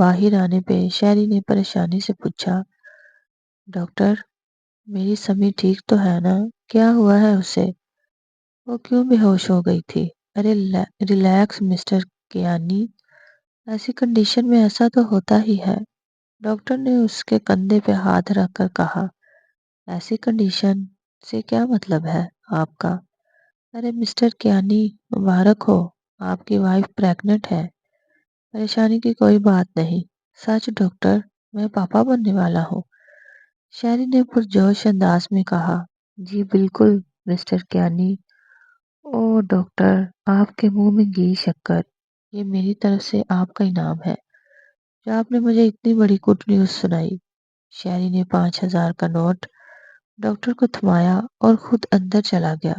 باہر آنے پہ شہری نے پریشانی سے پوچھا، ڈاکٹر میری سمی ٹھیک تو ہے نا؟ کیا ہوا ہے اسے؟ وہ کیوں بے ہوش ہو گئی تھی؟ ارے ریلیکس مسٹر کیانی، ایسی کنڈیشن میں ایسا تو ہوتا ہی ہے۔ ڈاکٹر نے اس کے کندھے پہ ہاتھ رکھ کر کہا، ایسی کنڈیشن سے کیا مطلب ہے آپ کا؟ ارے مسٹر کیانی، مبارک ہو، آپ کی وائف پریگننٹ ہے۔ پریشانی کی کوئی بات نہیں۔ سچ ڈاکٹر، میں پاپا بننے والا ہوں، شہری نے پرجوش انداز میں کہا۔ جی بالکل مسٹر کیانی۔ او ڈاکٹر، آپ کے منہ میں گھی شکر، یہ میری طرف سے آپ کا انعام ہے جو آپ نے مجھے اتنی بڑی گڈ نیوز سنائی۔ شہری نے 5,000 کا نوٹ ڈاکٹر کو تھمایا اور خود اندر چلا گیا۔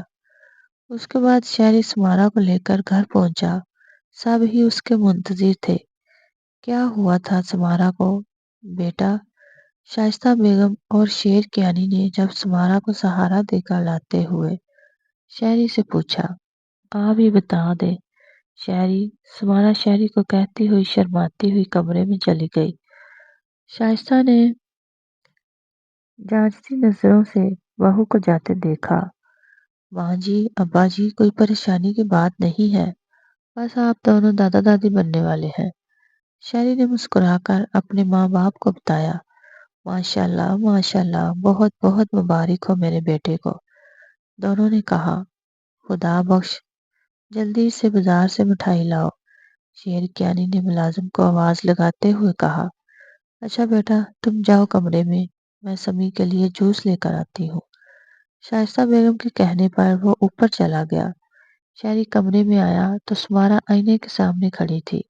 اس کے بعد شہری سمارا کو لے کر گھر پہنچا۔ سب ہی اس کے منتظر تھے۔ کیا ہوا تھا سمارا کو؟ بیٹا، شائستہ بیگم اور شیر کیانی نے جب سمارا کو سہارا دے کر لاتے ہوئے شہری سے پوچھا، آپ ہی بتا دیں شہری، سمارا شہری کو کہتی ہوئی شرماتی ہوئی کمرے میں چلی گئی۔ شائستہ نے جانچتی نظروں سے بہو کو جاتے دیکھا۔ ماں جی، ابا جی، کوئی پریشانی کی بات نہیں ہے، بس آپ دونوں دادا دادی بننے والے ہیں۔ شہری نے مسکرا کر اپنے ماں باپ کو بتایا۔ ماشاء اللہ ماشاء اللہ، بہت بہت مبارک ہو میرے بیٹے کو، دونوں نے کہا۔ خدا بخش، جلدی سے بازار سے مٹھائی لاؤ، شیر کیانی نے ملازم کو آواز لگاتے ہوئے کہا۔ اچھا بیٹا، تم جاؤ کمرے میں سمی کے لیے جوس لے کر آتی ہوں۔ شائستہ بیگم کے کہنے پر وہ اوپر چلا گیا۔ شہری کمرے میں آیا تو سمارا آئینے کے سامنے کھڑی تھی۔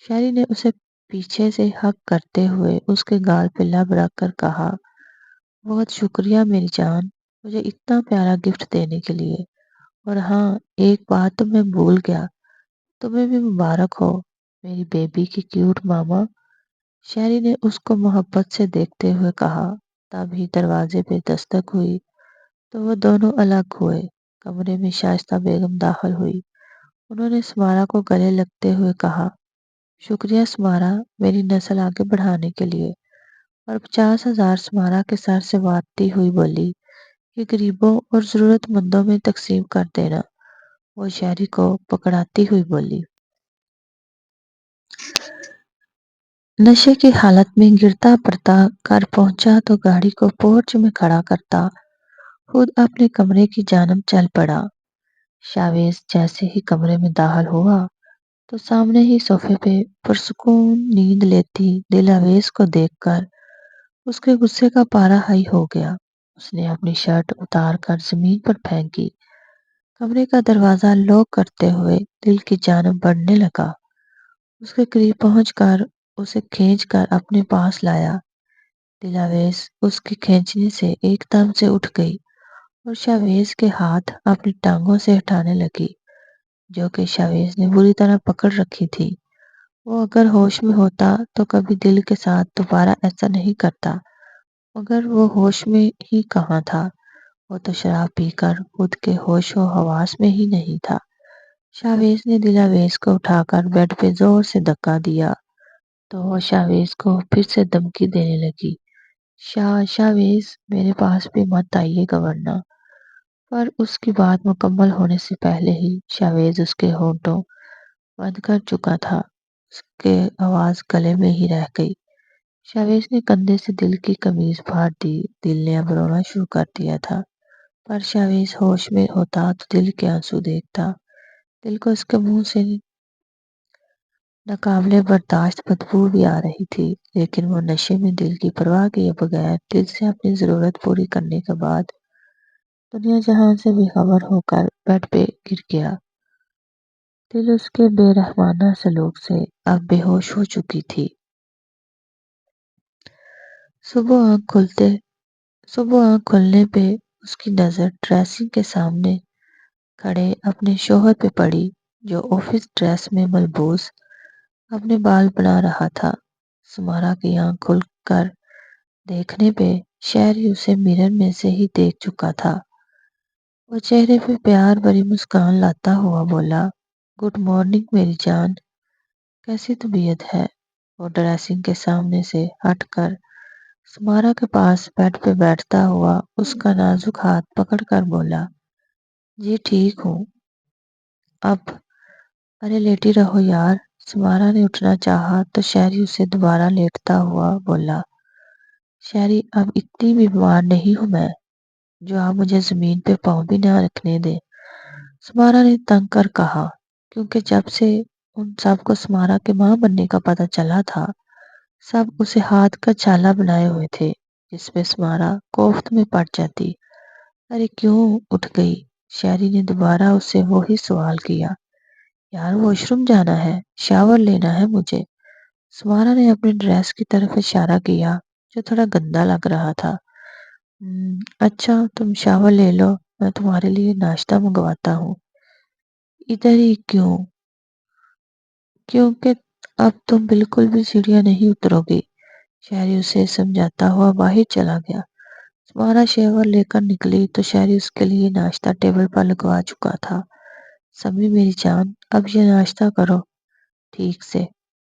شہری نے اسے پیچھے سے ہگ کرتے ہوئے اس کے گال پہ لب رکھ کر کہا، بہت شکریہ میری جان، مجھے اتنا پیارا گفٹ دینے کے لیے۔ اور ہاں، ایک بات تو میں بھول گیا، تمہیں بھی مبارک ہو میری بیبی کی کیوٹ ماما، شہری نے اس کو محبت سے دیکھتے ہوئے کہا۔ تبھی دروازے پہ دستک ہوئی تو وہ دونوں الگ ہوئے۔ کمرے میں شائستہ بیگم داخل ہوئی۔ انہوں نے سمارا کو گلے لگتے ہوئے کہا، شکریہ سمارا، میری نسل آگے بڑھانے کے لیے، اور 50,000 سمارا کے سر سے وادتی ہوئی بولی کہ غریبوں اور ضرورت مندوں میں تقسیم کر دینا۔ وہ شہری کو پکڑاتی ہوئی بولی۔ نشے کی حالت میں گرتا پڑتا گھر پہنچا تو گاڑی کو پورچ میں کھڑا کرتا خود اپنے کمرے کی جانب چل پڑا۔ شاویز جیسے ہی کمرے میں داخل ہوا تو سامنے ہی صوفے پہ پرسکون نیند لیتی دل اویس کو دیکھ کر اس کے غصے کا پارا ہائی ہو گیا۔ اس نے اپنی شرٹ اتار کر زمین پر پھینکی، کمرے کا دروازہ لاک کرتے ہوئے دل کی جانب بڑھنے لگا۔ اس کے قریب پہنچ کر اسے کھینچ کر اپنے پاس لایا۔ دلاویز اس کے کھینچنے سے ایک دم سے اٹھ گئی اور شاویز کے ہاتھ اپنی ٹانگوں سے ہٹانے لگی جو کہ شاویز نے بری طرح پکڑ رکھی تھی۔ وہ اگر ہوش میں ہوتا تو کبھی دل کے ساتھ دوبارہ ایسا نہیں کرتا، مگر وہ ہوش میں ہی کہاں تھا، وہ تو شراب پی کر خود کے ہوش و حواس میں ہی نہیں تھا۔ شاویز نے دلاویز کو اٹھا کر بیڈ پہ زور سے دھکا دیا تو وہ شاویز کو پھر سے دھمکی دینے لگی، شاویز میرے پاس بھی مت آئیے گا ورنہ۔ پر اس کی بات مکمل ہونے سے پہلے ہی شاویز اس کے ہونٹوں بند کر چکا تھا، اس کے آواز گلے میں ہی رہ گئی۔ شاویز نے کندھے سے دل کی قمیض پھاڑ دی، دل نے اب رونا شروع کر دیا تھا، پر شاویز ہوش میں ہوتا تو دل کے آنسو دیکھتا۔ دل کو اس کے منہ سے ناقابل برداشت بدبو بھی آ رہی تھی، لیکن وہ نشے میں دل کی پرواہ کیے بغیر دل سے اپنی ضرورت پوری کرنے کے بعد دنیا جہان سے بے خبر ہو کر بیڈ پہ گر گیا۔ دل اس کے بے رحمانہ سلوک سے اب بے ہوش ہو چکی تھی۔ صبح آنکھ کھلنے پہ اس کی نظر ڈریسنگ کے سامنے کھڑے اپنے شوہر پہ پڑی جو آفس ڈریس میں ملبوس اپنے بال بنا رہا تھا۔ سمارا کی آنکھ کھل کر دیکھنے پہ شہری اسے مرر میں سے ہی دیکھ چکا تھا۔ وہ چہرے پہ پیار بھری مسکان لاتا ہوا بولا، گڈ مارننگ میری جان، کیسی طبیعت ہے؟ وہ ڈریسنگ کے سامنے سے ہٹ کر سمارا کے پاس بیڈ پہ بیٹھتا ہوا اس کا نازک ہاتھ پکڑ کر بولا، جی ٹھیک ہوں اب۔ ارے لیٹی رہو یار۔ سمارا نے اٹھنا چاہا تو شہری اسے دوبارہ لیٹتا ہوا بولا، شہری اب اتنی بھی بیمار نہیں ہوں میں جو آپ مجھے زمین پہ پاؤں بھی نہ رکھنے دے۔ سمارا نے تنگ کر کہا، کیونکہ جب سے ان سب کو سمارا کے ماں بننے کا پتہ چلا تھا سب اسے ہاتھ کا چھالا بنائے ہوئے تھے جس پہ سمارا کوفت میں پڑ جاتی۔ ارے کیوں اٹھ گئی؟ شہری نے دوبارہ اس سے وہی سوال کیا۔ یار واش روم جانا ہے، شاور لینا ہے مجھے۔ سمارا نے اپنے ڈریس کی طرف اشارہ کیا جو تھوڑا گندا لگ رہا تھا۔ اچھا تم شاور لے لو، میں تمہارے لیے ناشتہ منگواتا ہوں۔ ادھر ہی کیوں؟ کیونکہ اب تم بالکل بھی سیڑھیاں نہیں اترو گی۔ شہری اسے سمجھاتا ہوا باہر چلا گیا۔ سمارا شیور لے کر نکلی تو شہری اس کے لیے ناشتہ ٹیبل پر لگوا چکا تھا۔ سمی میری جان اب یہ ناشتہ کرو ٹھیک سے،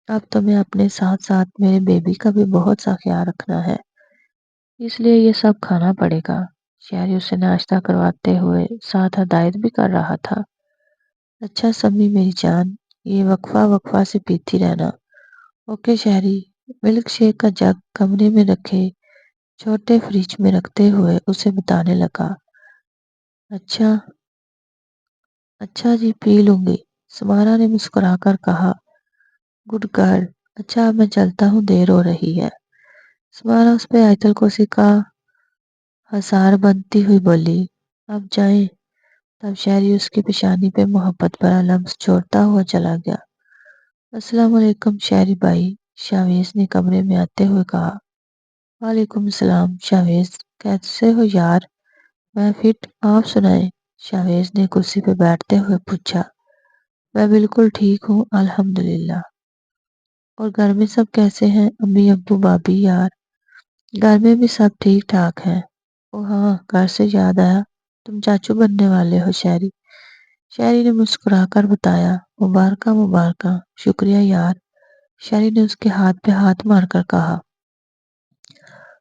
اب تمہیں اپنے ساتھ ساتھ میرے بیبی کا بھی بہت سا خیال رکھنا ہے، اس لیے یہ سب کھانا پڑے گا۔ شہری اسے ناشتہ کرواتے ہوئے ساتھ ہدایت بھی کر رہا تھا۔ اچھا سمی میری جان، یہ وقفہ وقفہ سے پیتی رہنا۔ اوکے شہری۔ ملک شیک کا جگ کمرے میں رکھے چھوٹے فریج میں رکھتے ہوئے اسے بتانے لگا، اچھا اچھا جی پی لوں گی۔ سمارا نے مسکرا کر کہا، گڈ گرل۔ اچھا اب میں چلتا ہوں، دیر ہو رہی ہے۔ سمارا اس پہ آیت الکرسی کا حصار بنتی ہوئی بولی، اب جائیں۔ تب شہری اس کی پیشانی پہ محبت بھرا لمس چھوڑتا ہوا چلا گیا۔ السلام علیکم شہری بھائی، شاویز نے کمرے میں آتے ہوئے کہا۔ وعلیکم السلام شاویز، کیسے ہو یار؟ میں فٹ، آپ سنائیں؟ شاویز نے کرسی پہ بیٹھتے ہوئے پوچھا۔ میں بالکل ٹھیک ہوں الحمدللہ۔ اور گھر میں سب کیسے ہیں، امی ابو بھابھی یار؟ گھر میں بھی سب ٹھیک ٹھاک ہیں۔ او ہاں گھر سے یاد آیا، تم چاچو بننے والے ہو شہری۔ شہری نے مسکرا کر بتایا، مبارکہ مبارکہ، شکریہ یار۔ شہری نے اس کے ہاتھ پہ ہاتھ مار کر کہا،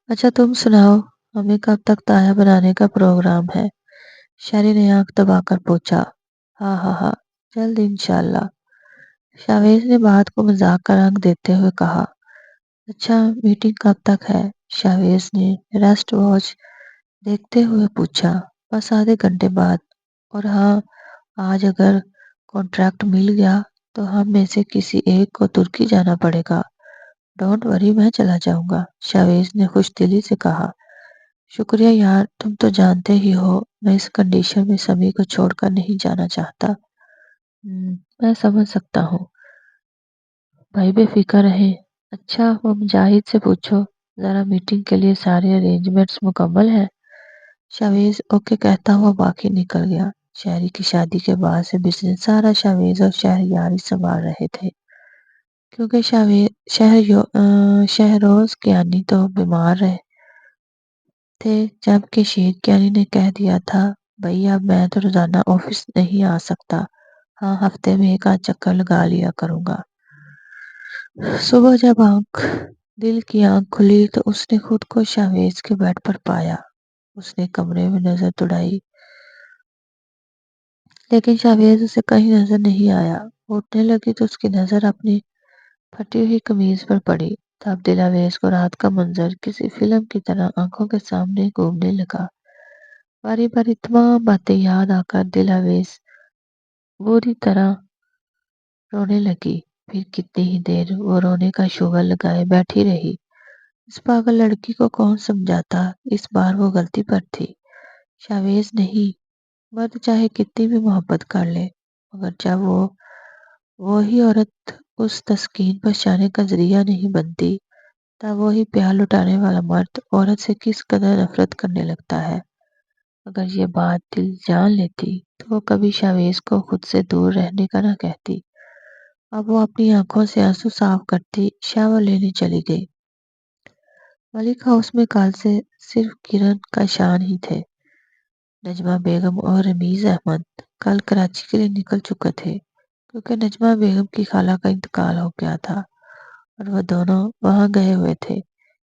اچھا تم سناؤ، ہمیں کب تک تایا بنانے کا پروگرام ہے؟ شہری نے آنکھ دبا کر پوچھا۔ ہاں ہاں ہاں جلد انشاءاللہ۔ شاویز نے بات کو مذاق کا رنگ دیتے ہوئے کہا۔ اچھا میٹنگ کب تک ہے؟ شاویز نے ریسٹ واچ دیکھتے ہوئے پوچھا۔ بس آدھے گھنٹے بعد۔ اور ہاں آج اگر کانٹریکٹ مل گیا تو ہم میں سے کسی ایک کو ترکی جانا پڑے گا۔ ڈونٹ وری میں چلا جاؤں گا، شاویز نے خوش دلی سے کہا۔ شکریہ یار، تم تو جانتے ہی ہو میں اس کنڈیشن میں سمی کو چھوڑ کر نہیں جانا چاہتا۔ میں سمجھ سکتا ہوں، بھائی بے فکر رہیں۔ اچھا وہ مجاہد سے پوچھو ذرا میٹنگ کے لیے سارے ارینجمنٹس مکمل ہیں؟ شاویز اوکے کہتا ہوا باقی نکل گیا۔ شہری کی شادی کے بعد سے بزنس سارا شاویز اور شہریار ہی سنبھال رہے تھے، کیونکہ شہروز کیانی تو بیمار رہے تھے، جبکہ شیر کیانی نے کہہ دیا تھا بھئی اب میں تو روزانہ آفس نہیں آ سکتا، ہاں ہفتے میں ایک آدھ چکر لگا لیا کروں گا۔ صبح جب دل کی آنکھ کھلی تو اس نے خود کو شاویز کے بیڈ پر پایا۔ اس نے کمرے میں نظر دوڑائی لیکن شاویز اسے کہیں نظر نہیں آیا۔ اٹھنے لگی تو اس کی نظر اپنی پھٹی ہوئی قمیض پر پڑی۔ تب دلاویز کو رات کا منظر کسی فلم کی طرح آنکھوں کے سامنے گھومنے لگا۔ باری باری تمام باتیں یاد آ کر دلاویز بری طرح رونے لگی۔ پھر کتنی ہی دیر وہ رونے کا شوگر لگائے بیٹھی رہی۔ اس پاگل لڑکی کو کون سمجھاتا، اس بار وہ غلطی پر تھی، شاویز نہیں۔ مرد چاہے کتنی بھی محبت کر لے مگر جب وہی عورت اس تسکین پہنچانے کا ذریعہ نہیں بنتی تب وہی پیار لٹانے والا مرد عورت سے کس قدر نفرت کرنے لگتا ہے۔ اگر یہ بات دل جان لیتی تو وہ کبھی شاویز کو خود سے دور رہنے کا نہ کہتی۔ اب وہ اپنی آنکھوں سے آنسو صاف کرتی شاور لینے چلی گئی۔ ملک ہاؤس میں کل سے صرف کرن کا شان ہی تھے۔ نجمہ بیگم اور رمیز احمد کل کراچی کے لیے نکل چکے تھے کیونکہ نجمہ بیگم کی خالہ کا انتقال ہو گیا تھا اور وہ دونوں وہاں گئے ہوئے تھے۔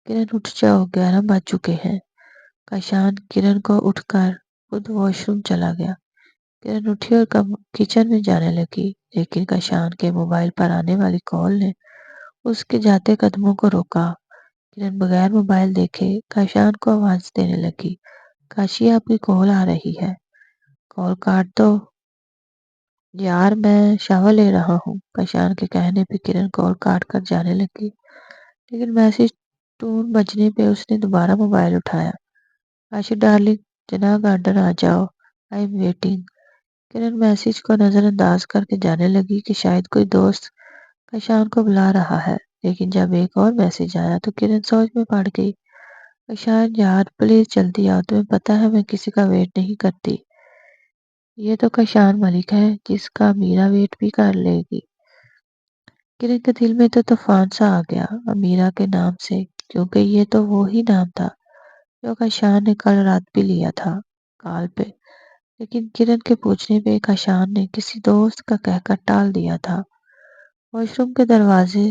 کرن اٹھ جاؤ، 11 بج چکے ہیں۔ کاشان کرن کو اٹھ کر خود واش روم چلا گیا۔ کرن اٹھی اور کچن میں جانے لگی، لیکن کاشان کے موبائل پر آنے والی کال نے اس کے جاتے قدموں کو روکا۔ کرن بغیر موبائل دیکھے کاشان کو آواز دینے لگی، کاشی آپ کی کال آ رہی ہے، کال کاٹ دو یار، میں شاور لے رہا ہوں۔ کاشان کے کہنے پہ کرن کال کاٹ کر جانے لگی، لیکن میسج ٹون بجنے پہ اس نے دوبارہ موبائل اٹھایا۔ کاشی ڈارلنگ، جناح گارڈن آ جاؤ، آئی ایم ویٹنگ۔ کرن میسج کو نظر انداز کر کے جانے لگی کہ شاید کوئی دوست کاشان کو بلا رہا ہے، لیکن جب ایک اور میسج آیا تو کرن سوچ میں پڑ گئی۔ کاشان یار پلیز جلدی آؤ، تمہیں پتا ہے میں کسی کا ویٹ نہیں کرتی۔ یہ تو کاشان ملک ہے جس کا میرا ویٹ بھی کر لے گی۔ کرن کے دل میں تو طوفان سا آ گیا امیرا کے نام سے، کیونکہ یہ تو وہی نام تھا جو کاشان نے کل رات بھی لیا تھا کال پہ، لیکن کرن کے پوچھنے پہ کاشان نے کسی دوست کا کہہ کر ٹال دیا تھا۔ واش روم کے دروازے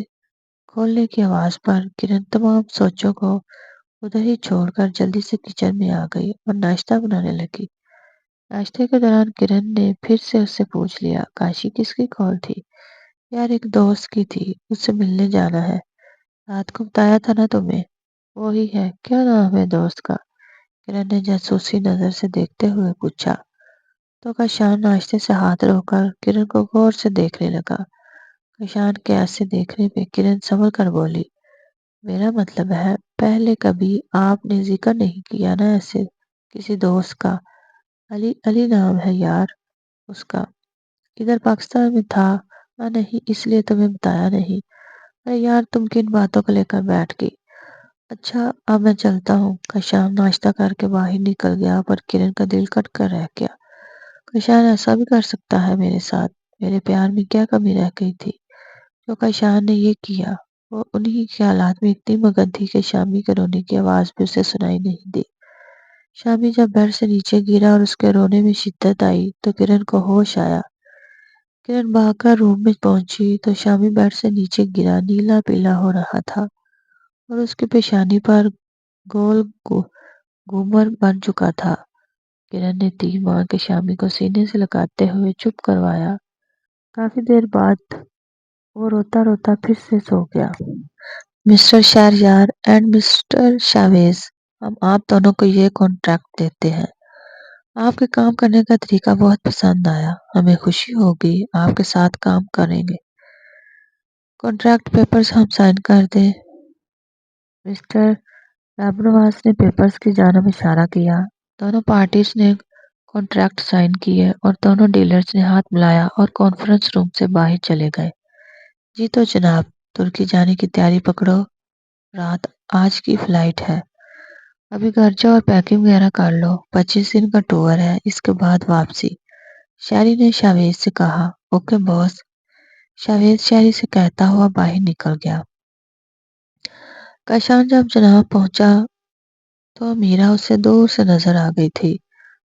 کھولنے کی آواز پر کرن تمام سوچوں کو ادھر ہی چھوڑ کر جلدی سے کچن میں آ گئی اور ناشتہ بنانے لگی۔ ناشتے کے دوران کرن نے پھر سے اس سے پوچھ لیا، کاشی کس کی کال تھی؟ یار ایک دوست کی تھی، اس سے ملنے جانا ہے، رات کو بتایا تھا نا تمہیں، وہی ہے، کیا نام ہے دوست کا؟ کرن نے جاسوسی نظر سے دیکھتے ہوئے پوچھا تو کاشان ناشتے سے ہاتھ رو کر کرن کو غور سے دیکھنے لگا۔ کاشان کے ایسے دیکھنے پہ کرن سنبھل کر بولی، میرا مطلب ہے پہلے کبھی آپ نے ذکر نہیں کیا نا ایسے کسی دوست کا۔ علی علی نام ہے یار اس کا، ادھر پاکستان میں تھا نہیں اس لیے تمہیں بتایا نہیں۔ ارے یار تم کن باتوں کو لے کر بیٹھ گئی؟ اچھا اب میں چلتا ہوں۔ کاشان ناشتہ کر کے باہر نکل گیا، پر کرن کا دل کٹ کر رہ گیا۔ کاشان ایسا بھی کر سکتا ہے میرے ساتھ؟ میرے پیار میں کیا کمی رہ گئی تھی جو کاشان نے یہ کیا؟ وہ انہی خیالات میں اتنی مگن تھی کہ شامی کے رونے کی آواز بھی اسے سنائی نہیں دی۔ شامی جب بیڈ سے نیچے گرا اور اس کے رونے میں شدت آئی تو کرن کو ہوش آیا۔ کرن بھاگ کر روم میں پہنچی تو شامی بیڈ سے نیچے گرا نیلا پیلا ہو رہا تھا اور اس کی پیشانی پر گول گھومر بن چکا تھا۔ کرن نے تیر مار کے شامی کو سینے سے لگاتے ہوئے چپ کروایا۔ کافی دیر بعد وہ روتا روتا پھر سے سو گیا۔ Mister Shahryar and mister Shavez, ہم آپ دونوں کو یہ کانٹریکٹ دیتے ہیں۔ آپ کے کام کرنے کا طریقہ بہت پسند آیا، ہمیں خوشی ہوگی آپ کے ساتھ کام کریں گے۔ کانٹریکٹ پیپرز ہم سائن کر دیں؟ مسٹر رابنواس نے پیپرز کی جانب اشارہ کیا۔ دونوں پارٹیز نے کانٹریکٹ سائن کیے اور دونوں ڈیلرز نے ہاتھ ملایا اور کانفرنس روم سے باہر چلے گئے۔ جی تو جناب، ترکی جانے کی تیاری پکڑو، رات آج کی فلائٹ ہے، ابھی گھر جاؤ اور پیکنگ وغیرہ کر لو، 25 دن کا ٹور ہے، اس کے بعد واپسی۔ شہری نے شاویز سے کہا۔ اوکے باس، شاویز شہری سے کہتا ہوا باہر نکل گیا۔ کاشان جب جناب پہنچا تو امیرا اسے دور سے نظر آ گئی تھی،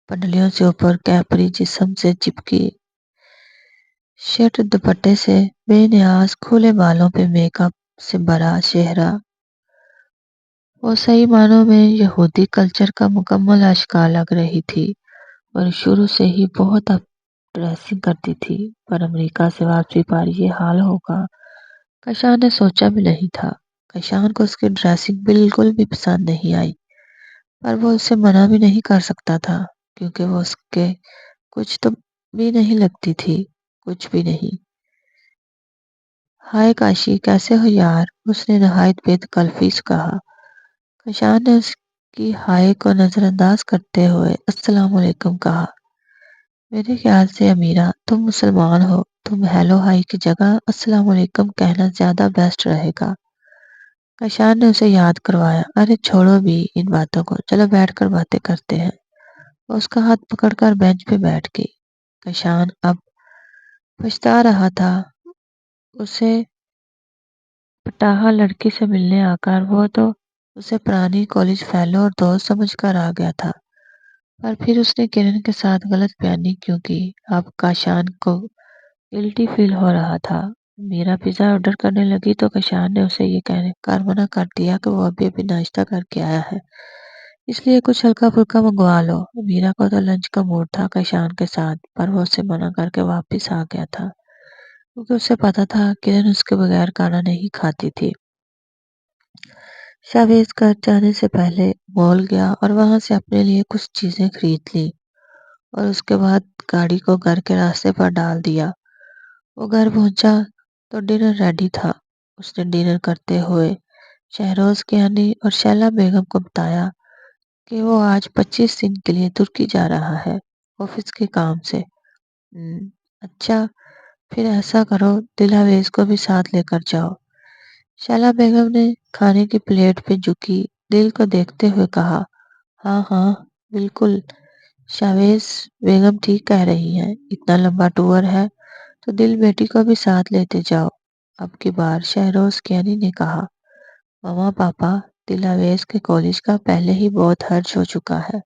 پنڈلیوں سے اوپر کیپری جسم سے چپکی شرٹ دوپٹے سے بے نیاز کھلے بالوں پہ میک اپ سے بھرا چہرہ، وہ صحیح معنوں میں یہودی کلچر کا مکمل اشکار لگ رہی تھی اور شروع سے ہی بہت اپ ڈریسنگ کرتی تھی، پر امریکہ سے واپسی پر یہ حال ہوگا کاشان نے سوچا بھی نہیں تھا۔ کاشان کو اس کی ڈریسنگ بالکل بھی پسند نہیں آئی، پر وہ اسے منع بھی نہیں کر سکتا تھا کیونکہ وہ اس کے کچھ تو بھی نہیں لگتی تھی، کچھ بھی نہیں۔ ہائے کاشی، کیسے ہو یار؟ اس نے نہایت بے تکلفی سے کہا۔ کاشان نے اس کی ہائے کو نظر انداز کرتے ہوئے السلام علیکم کہا۔ میرے خیال سے امیرا تم مسلمان ہو، تم ہیلو ہائی کی جگہ السلام علیکم کہنا زیادہ بیسٹ رہے گا۔ کاشان نے اسے یاد کروایا۔ ارے چھوڑو بھی ان باتوں کو، چلو بیٹھ کر باتیں کرتے ہیں۔ وہ اس کا ہاتھ پکڑ کر بینچ پہ بیٹھ گئی۔ کاشان اب پچھتا رہا تھا، اسے پٹاہا لڑکی سے ملنے آ کر وہ تو اسے پرانی کالج فیلو اور دوست سمجھ کر آ گیا تھا، پر پھر اس نے کرن کے ساتھ غلط بیانی کیوں کی؟ اب کاشان کو گلٹی فیل ہو رہا تھا، میرا پیزا آرڈر کرنے لگی تو کشان نے اسے یہ کہنے کار منع کر دیا کہ وہ ابھی ابھی ناشتہ کر کے آیا ہے، اس لیے کچھ ہلکا پھلکا منگوا لو۔ میرا کو تو لنچ کا موڈ تھا کشان کے ساتھ، پر وہ اسے منع کر کے واپس آ گیا تھا کیونکہ اسے پتا تھا کہ اس کے بغیر کھانا نہیں کھاتی تھی۔ شاویز گھر جانے سے پہلے مال گیا اور وہاں سے اپنے لیے کچھ چیزیں خرید لی اور اس کے بعد گاڑی کو گھر کے راستے پر ڈال دیا۔ وہ گھر پہنچا تو ڈنر ریڈی تھا۔ اس نے ڈنر کرتے ہوئے شہروز کیانی اور شیلا بیگم کو بتایا کہ وہ آج 25 دن کے لیے ترکی جا رہا ہے آفس کے کام سے۔ اچھا، پھر ایسا کرو دلاویز کو بھی ساتھ لے کر جاؤ۔ شیلا بیگم نے کھانے کی پلیٹ پہ جھکی دل کو دیکھتے ہوئے کہا، ہاں ہاں بالکل، شاویز بیگم ٹھیک کہہ رہی ہیں، اتنا لمبا ٹور ہے تو دل بیٹی کو بھی ساتھ لیتے جاؤ۔ اب کی بار شہروز کیانی نے کہا، ماما پاپا، دلاویز کے کالج کا پہلے ہی بہت خرچ ہو چکا ہے،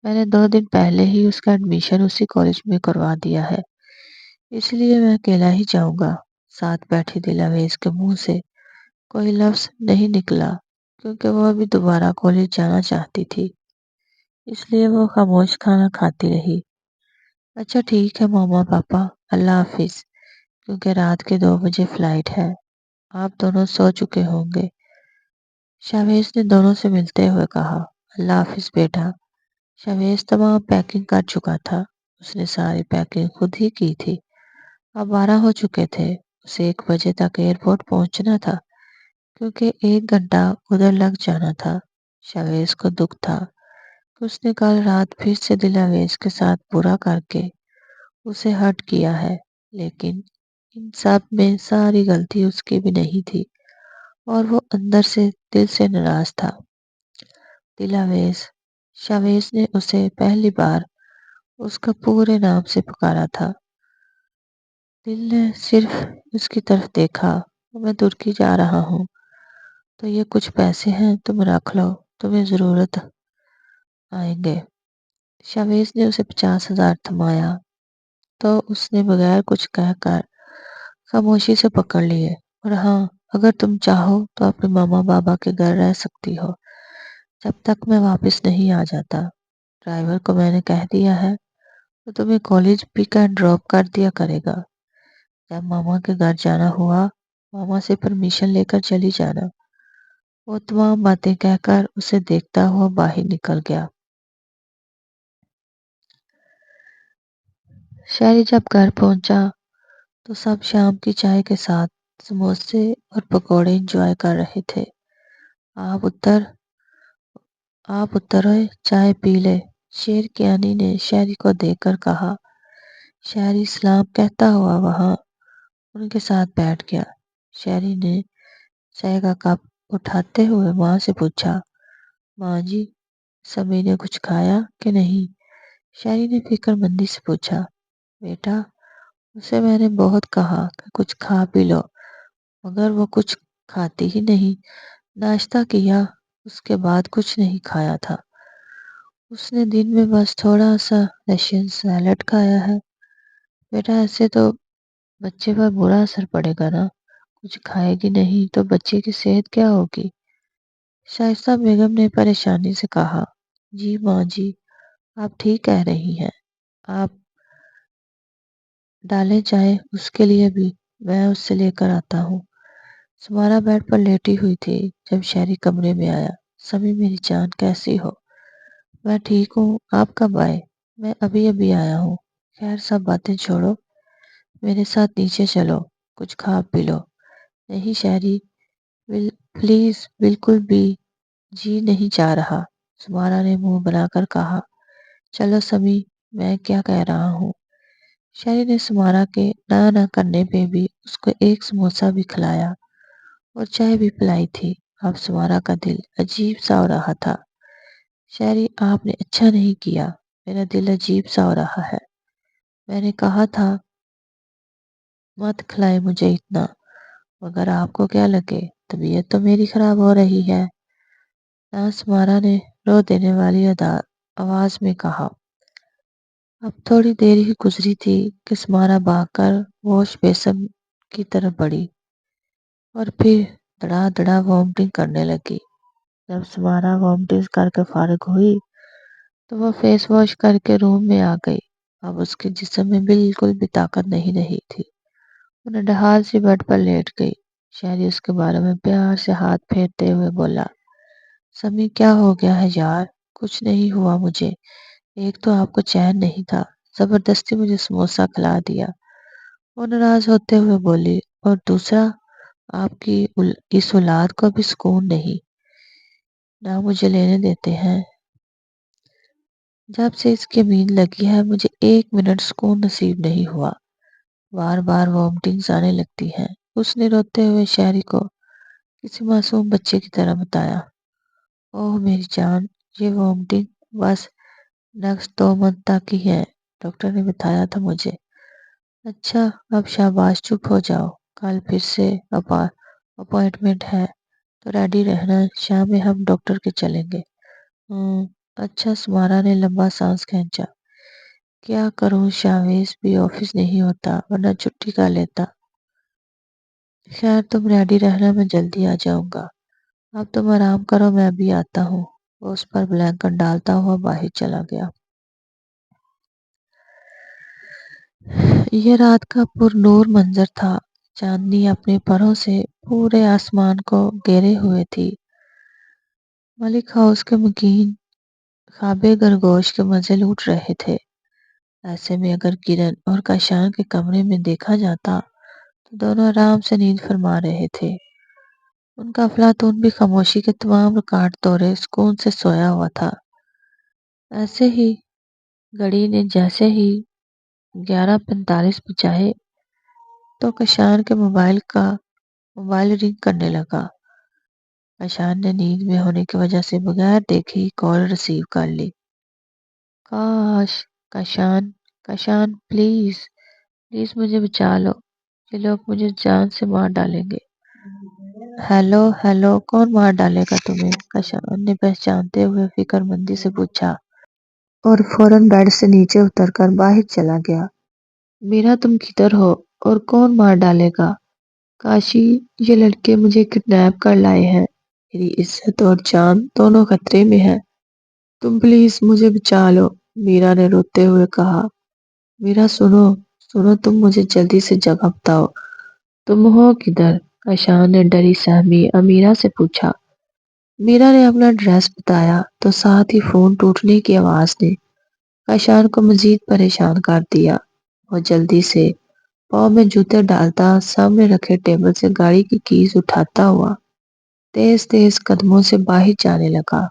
میں نے 2 دن پہلے ہی اس کا ایڈمیشن اسی کالج میں کروا دیا ہے، اس لیے میں اکیلا ہی جاؤں گا۔ ساتھ بیٹھی دلاویز کے منہ سے کوئی لفظ نہیں نکلا کیونکہ وہ ابھی دوبارہ کالج جانا چاہتی تھی، اس لیے وہ خاموش کھانا کھاتی رہی۔ اچھا ٹھیک ہے ماما پاپا، اللہ حافظ، کیونکہ رات کے 2 بجے فلائٹ ہے، آپ دونوں سو چکے ہوں گے۔ شاویز نے دونوں سے ملتے ہوئے کہا، اللہ حافظ بیٹا۔ شاویز تمام پیکنگ کر چکا تھا، اس نے ساری پیکنگ خود ہی کی تھی۔ اب 12 ہو چکے تھے، اسے 1 بجے تک ایئرپورٹ پہنچنا تھا کیونکہ 1 گھنٹہ ادھر لگ جانا تھا۔ شاویز کو دکھ تھا کہ اس نے کل رات پھر سے دلاویز کے ساتھ برا کر کے اسے ہرٹ کیا ہے، لیکن ان سب میں ساری غلطی اس کی بھی نہیں تھی اور وہ اندر سے دل سے ناراض تھا۔ دلاویز، شاویز نے اسے پہلی بار اس کا پورے نام سے پکارا تھا۔ دل نے صرف اس کی طرف دیکھا، میں ترکی جا رہا ہوں تو یہ کچھ پیسے ہیں، تم رکھ لو، تمہیں ضرورت آئیں گے۔ شاویز نے اسے 50,000 تھمایا تو اس نے بغیر کچھ کہہ کر خاموشی سے پکڑ لیے، اور ہاں، اگر تم چاہو تو اپنے ماما بابا کے گھر رہ سکتی ہو جب تک میں واپس نہیں آ جاتا۔ ڈرائیور کو میں نے کہہ دیا ہے تو تمہیں کالج پک اینڈ ڈراپ کر دیا کرے گا۔ جب ماما کے گھر جانا ہوا ماما سے پرمیشن لے کر چلی جانا۔ وہ تمام باتیں کہہ کر اسے دیکھتا ہوا باہر نکل گیا۔ شہری جب گھر پہنچا تو سب شام کی چائے کے ساتھ سموسے اور پکوڑے انجوائے کر رہے تھے۔ آپ اترے، چائے پی لے، شیر کیانی نے شہری کو دیکھ کر کہا۔ شہری سلام کہتا ہوا وہاں ان کے ساتھ بیٹھ گیا۔ شہری نے چائے کا کپ اٹھاتے ہوئے ماں سے پوچھا، ماں جی، سمی نے کچھ کھایا کہ نہیں؟ شہری نے فکر مندی سے پوچھا، بیٹا، اسے میں نے بہت کہا کہ کچھ کھا پی لو مگر وہ کچھ کھاتی ہی نہیں، ناشتہ کیا اس کے بعد کچھ نہیں کھایا تھا، اس نے دن میں بس تھوڑا سا رشین سیلڈ کھایا ہے۔ بیٹا ایسے تو بچے پر برا اثر پڑے گا نا، کچھ کھائے گی نہیں تو بچے کی صحت کیا ہوگی؟ شائستہ بیگم نے پریشانی سے کہا، جی ماں جی، آپ ٹھیک کہہ رہی ہیں، آپ ڈالیں چائے اس کے لیے بھی، میں اس سے لے کر آتا ہوں۔ سمارا بیڈ پر لیٹی ہوئی تھی جب شہری کمرے میں آیا۔ سمی میری جان کیسی ہو؟ میں ٹھیک ہوں، آپ کب آئے؟ میں ابھی ابھی آیا ہوں۔ خیر سب باتیں چھوڑو، میرے ساتھ نیچے چلو، کچھ کھا پی لو۔ نہیں شہری، پلیز، بالکل بھی جی نہیں چاہ رہا، سمارا نے منہ بنا کر کہا۔ چلو سمی، میں کیا کہہ رہا ہوں۔ شہری نے سمارا کے نہ کرنے پہ بھی اس کو ایک سموسہ بھی کھلایا اور چائے بھی پلائی تھی۔ اب سمارا کا دل عجیب سا ہو رہا تھا۔ شہری، آپ نے اچھا نہیں کیا، میرا دل عجیب سا ہو رہا ہے، میں نے کہا تھا مت کھلائے مجھے اتنا، مگر آپ کو کیا لگے طبیعت تو میری خراب ہو رہی ہے؟ سمارا نے رو دینے والی آواز میں کہا۔ اب تھوڑی دیر ہی گزری تھی کہ سمارا بھاگ کر واش بیسن کی طرف بڑھی اور پھر دڑا دڑا وامٹنگ کرنے لگی۔ جب سمارا وامٹنگ کر کے فارغ ہوئی تو وہ فیس واش کر کے روم میں آ گئی۔ اب اس کے جسم میں بالکل بھی طاقت نہیں رہی تھی۔ وہ نڈھال سی بیڈ پر لیٹ گئی۔ شہری اس کے بارے میں پیار سے ہاتھ پھیرتے ہوئے بولا، سمی کیا ہو گیا ہے یار؟ کچھ نہیں ہوا مجھے۔ ایک تو آپ کو چین نہیں تھا، زبردستی مجھے سموسا کھلا دیا، وہ ناراض ہوتے ہوئے بولی، اور دوسرا آپ کی اس اولاد کو بھی سکون نہیں، نہ مجھے لینے دیتے ہیں۔ جب سے اس کی نیند لگی ہے مجھے ایک منٹ سکون نصیب نہیں ہوا، بار بار وامٹنگز آنے لگتی ہیں۔ اس نے روتے ہوئے شہری کو کسی معصوم بچے کی طرح بتایا، اوہ میری جان، یہ وامٹنگ بس نیکسٹ 2 منتھ تک ہی ہے، ڈاکٹر نے بتایا تھا مجھے۔ اچھا اب شاباش چپ ہو جاؤ، کل پھر سے اپوائنٹمنٹ ہے تو ریڈی رہنا، شام میں ہم ڈاکٹر کے چلیں گے۔ اچھا، سمارا نے لمبا سانس کھینچا۔ کیا کروں، شاویز بھی آفس نہیں ہوتا ورنہ چھٹی کر لیتا۔ خیر تم ریڈی رہنا، میں جلدی آ جاؤں گا، اب تم آرام کرو، میں بھی آتا ہوں۔ وہ اس پر بلینکٹ ڈالتا ہوا باہر چلا گیا۔ یہ رات کا پر نور منظر تھا، چاندنی اپنے پروں سے پورے آسمان کو گھیرے ہوئے تھی۔ ملک ہاؤس کے مکین خوابے گرگوش کے مزے لوٹ رہے تھے۔ ایسے میں اگر کرن اور کاشان کے کمرے میں دیکھا جاتا تو دونوں آرام سے نیند فرما رہے تھے۔ ان کا افلاطون بھی خاموشی کے تمام ریکارڈ توڑے سکون سے سویا ہوا تھا۔ ایسے ہی گھڑی نے جیسے ہی 11:45 بجائے تو کاشان کے موبائل رنگ کرنے لگا۔ کاشان نے نیند میں ہونے کی وجہ سے بغیر دیکھے ہی کال ریسیو کر لی۔ کاشان پلیز مجھے بچا لو، یہ لوگ مجھے جان سے مار ڈالیں گے۔ ہیلو کون مار ڈالے گا تمہیں؟ کاشان نے پہچانتے ہوئے فکر مندی سے پوچھا اور فوراً بیڈ سے نیچے اتر کر باہر چلا گیا۔ میرا تم کدھر ہو اور کون مار ڈالے گا؟ کاشی، یہ لڑکے مجھے کڈنیپ کر لائے ہیں، میری عزت اور جان دونوں خطرے میں ہیں، تم پلیز مجھے بچا لو، میرا نے روتے ہوئے کہا۔ میرا سنو تم مجھے جلدی سے جگہ بتاؤ، تم ہو کدھر؟ کاشان نے ڈری سہمی امیرہ سے پوچھا۔ میرا نے اپنا ایڈریس بتایا تو ساتھ ہی فون ٹوٹنے کی آواز نے کاشان کو مزید پریشان کر دیا۔ وہ جلدی سے پاؤں میں جوتے ڈالتا سامنے رکھے ٹیبل سے گاڑی کی کیز اٹھاتا ہوا تیز تیز قدموں سے باہر جانے لگا۔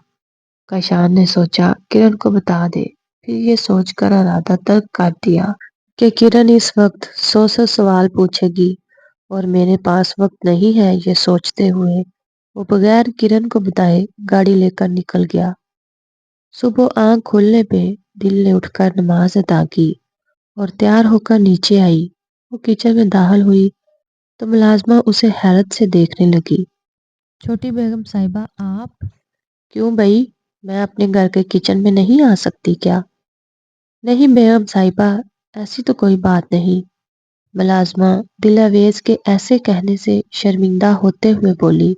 کاشان نے سوچا کرن کو بتا دے، پھر یہ سوچ کر ارادہ ترک کر دیا کہ کرن اس وقت 100 سوال پوچھے گی اور میرے پاس وقت نہیں ہے، یہ سوچتے ہوئے وہ بغیر کرن کو بتائے گاڑی لے کر نکل گیا۔ صبح آنکھ کھلنے پہ دل نے اٹھ کر نماز ادا کی اور تیار ہو کر نیچے آئی۔ وہ کچن میں داخل ہوئی تو ملازمہ اسے حیرت سے دیکھنے لگی۔ چھوٹی بیگم صاحبہ آپ؟ کیوں بھائی، میں اپنے گھر کے کچن میں نہیں آ سکتی کیا؟ نہیں بیگم صاحبہ، ایسی تو کوئی بات نہیں، ملازمہ دل اویز کے ایسے کہنے سے شرمندہ ہوتے ہوئے بولی۔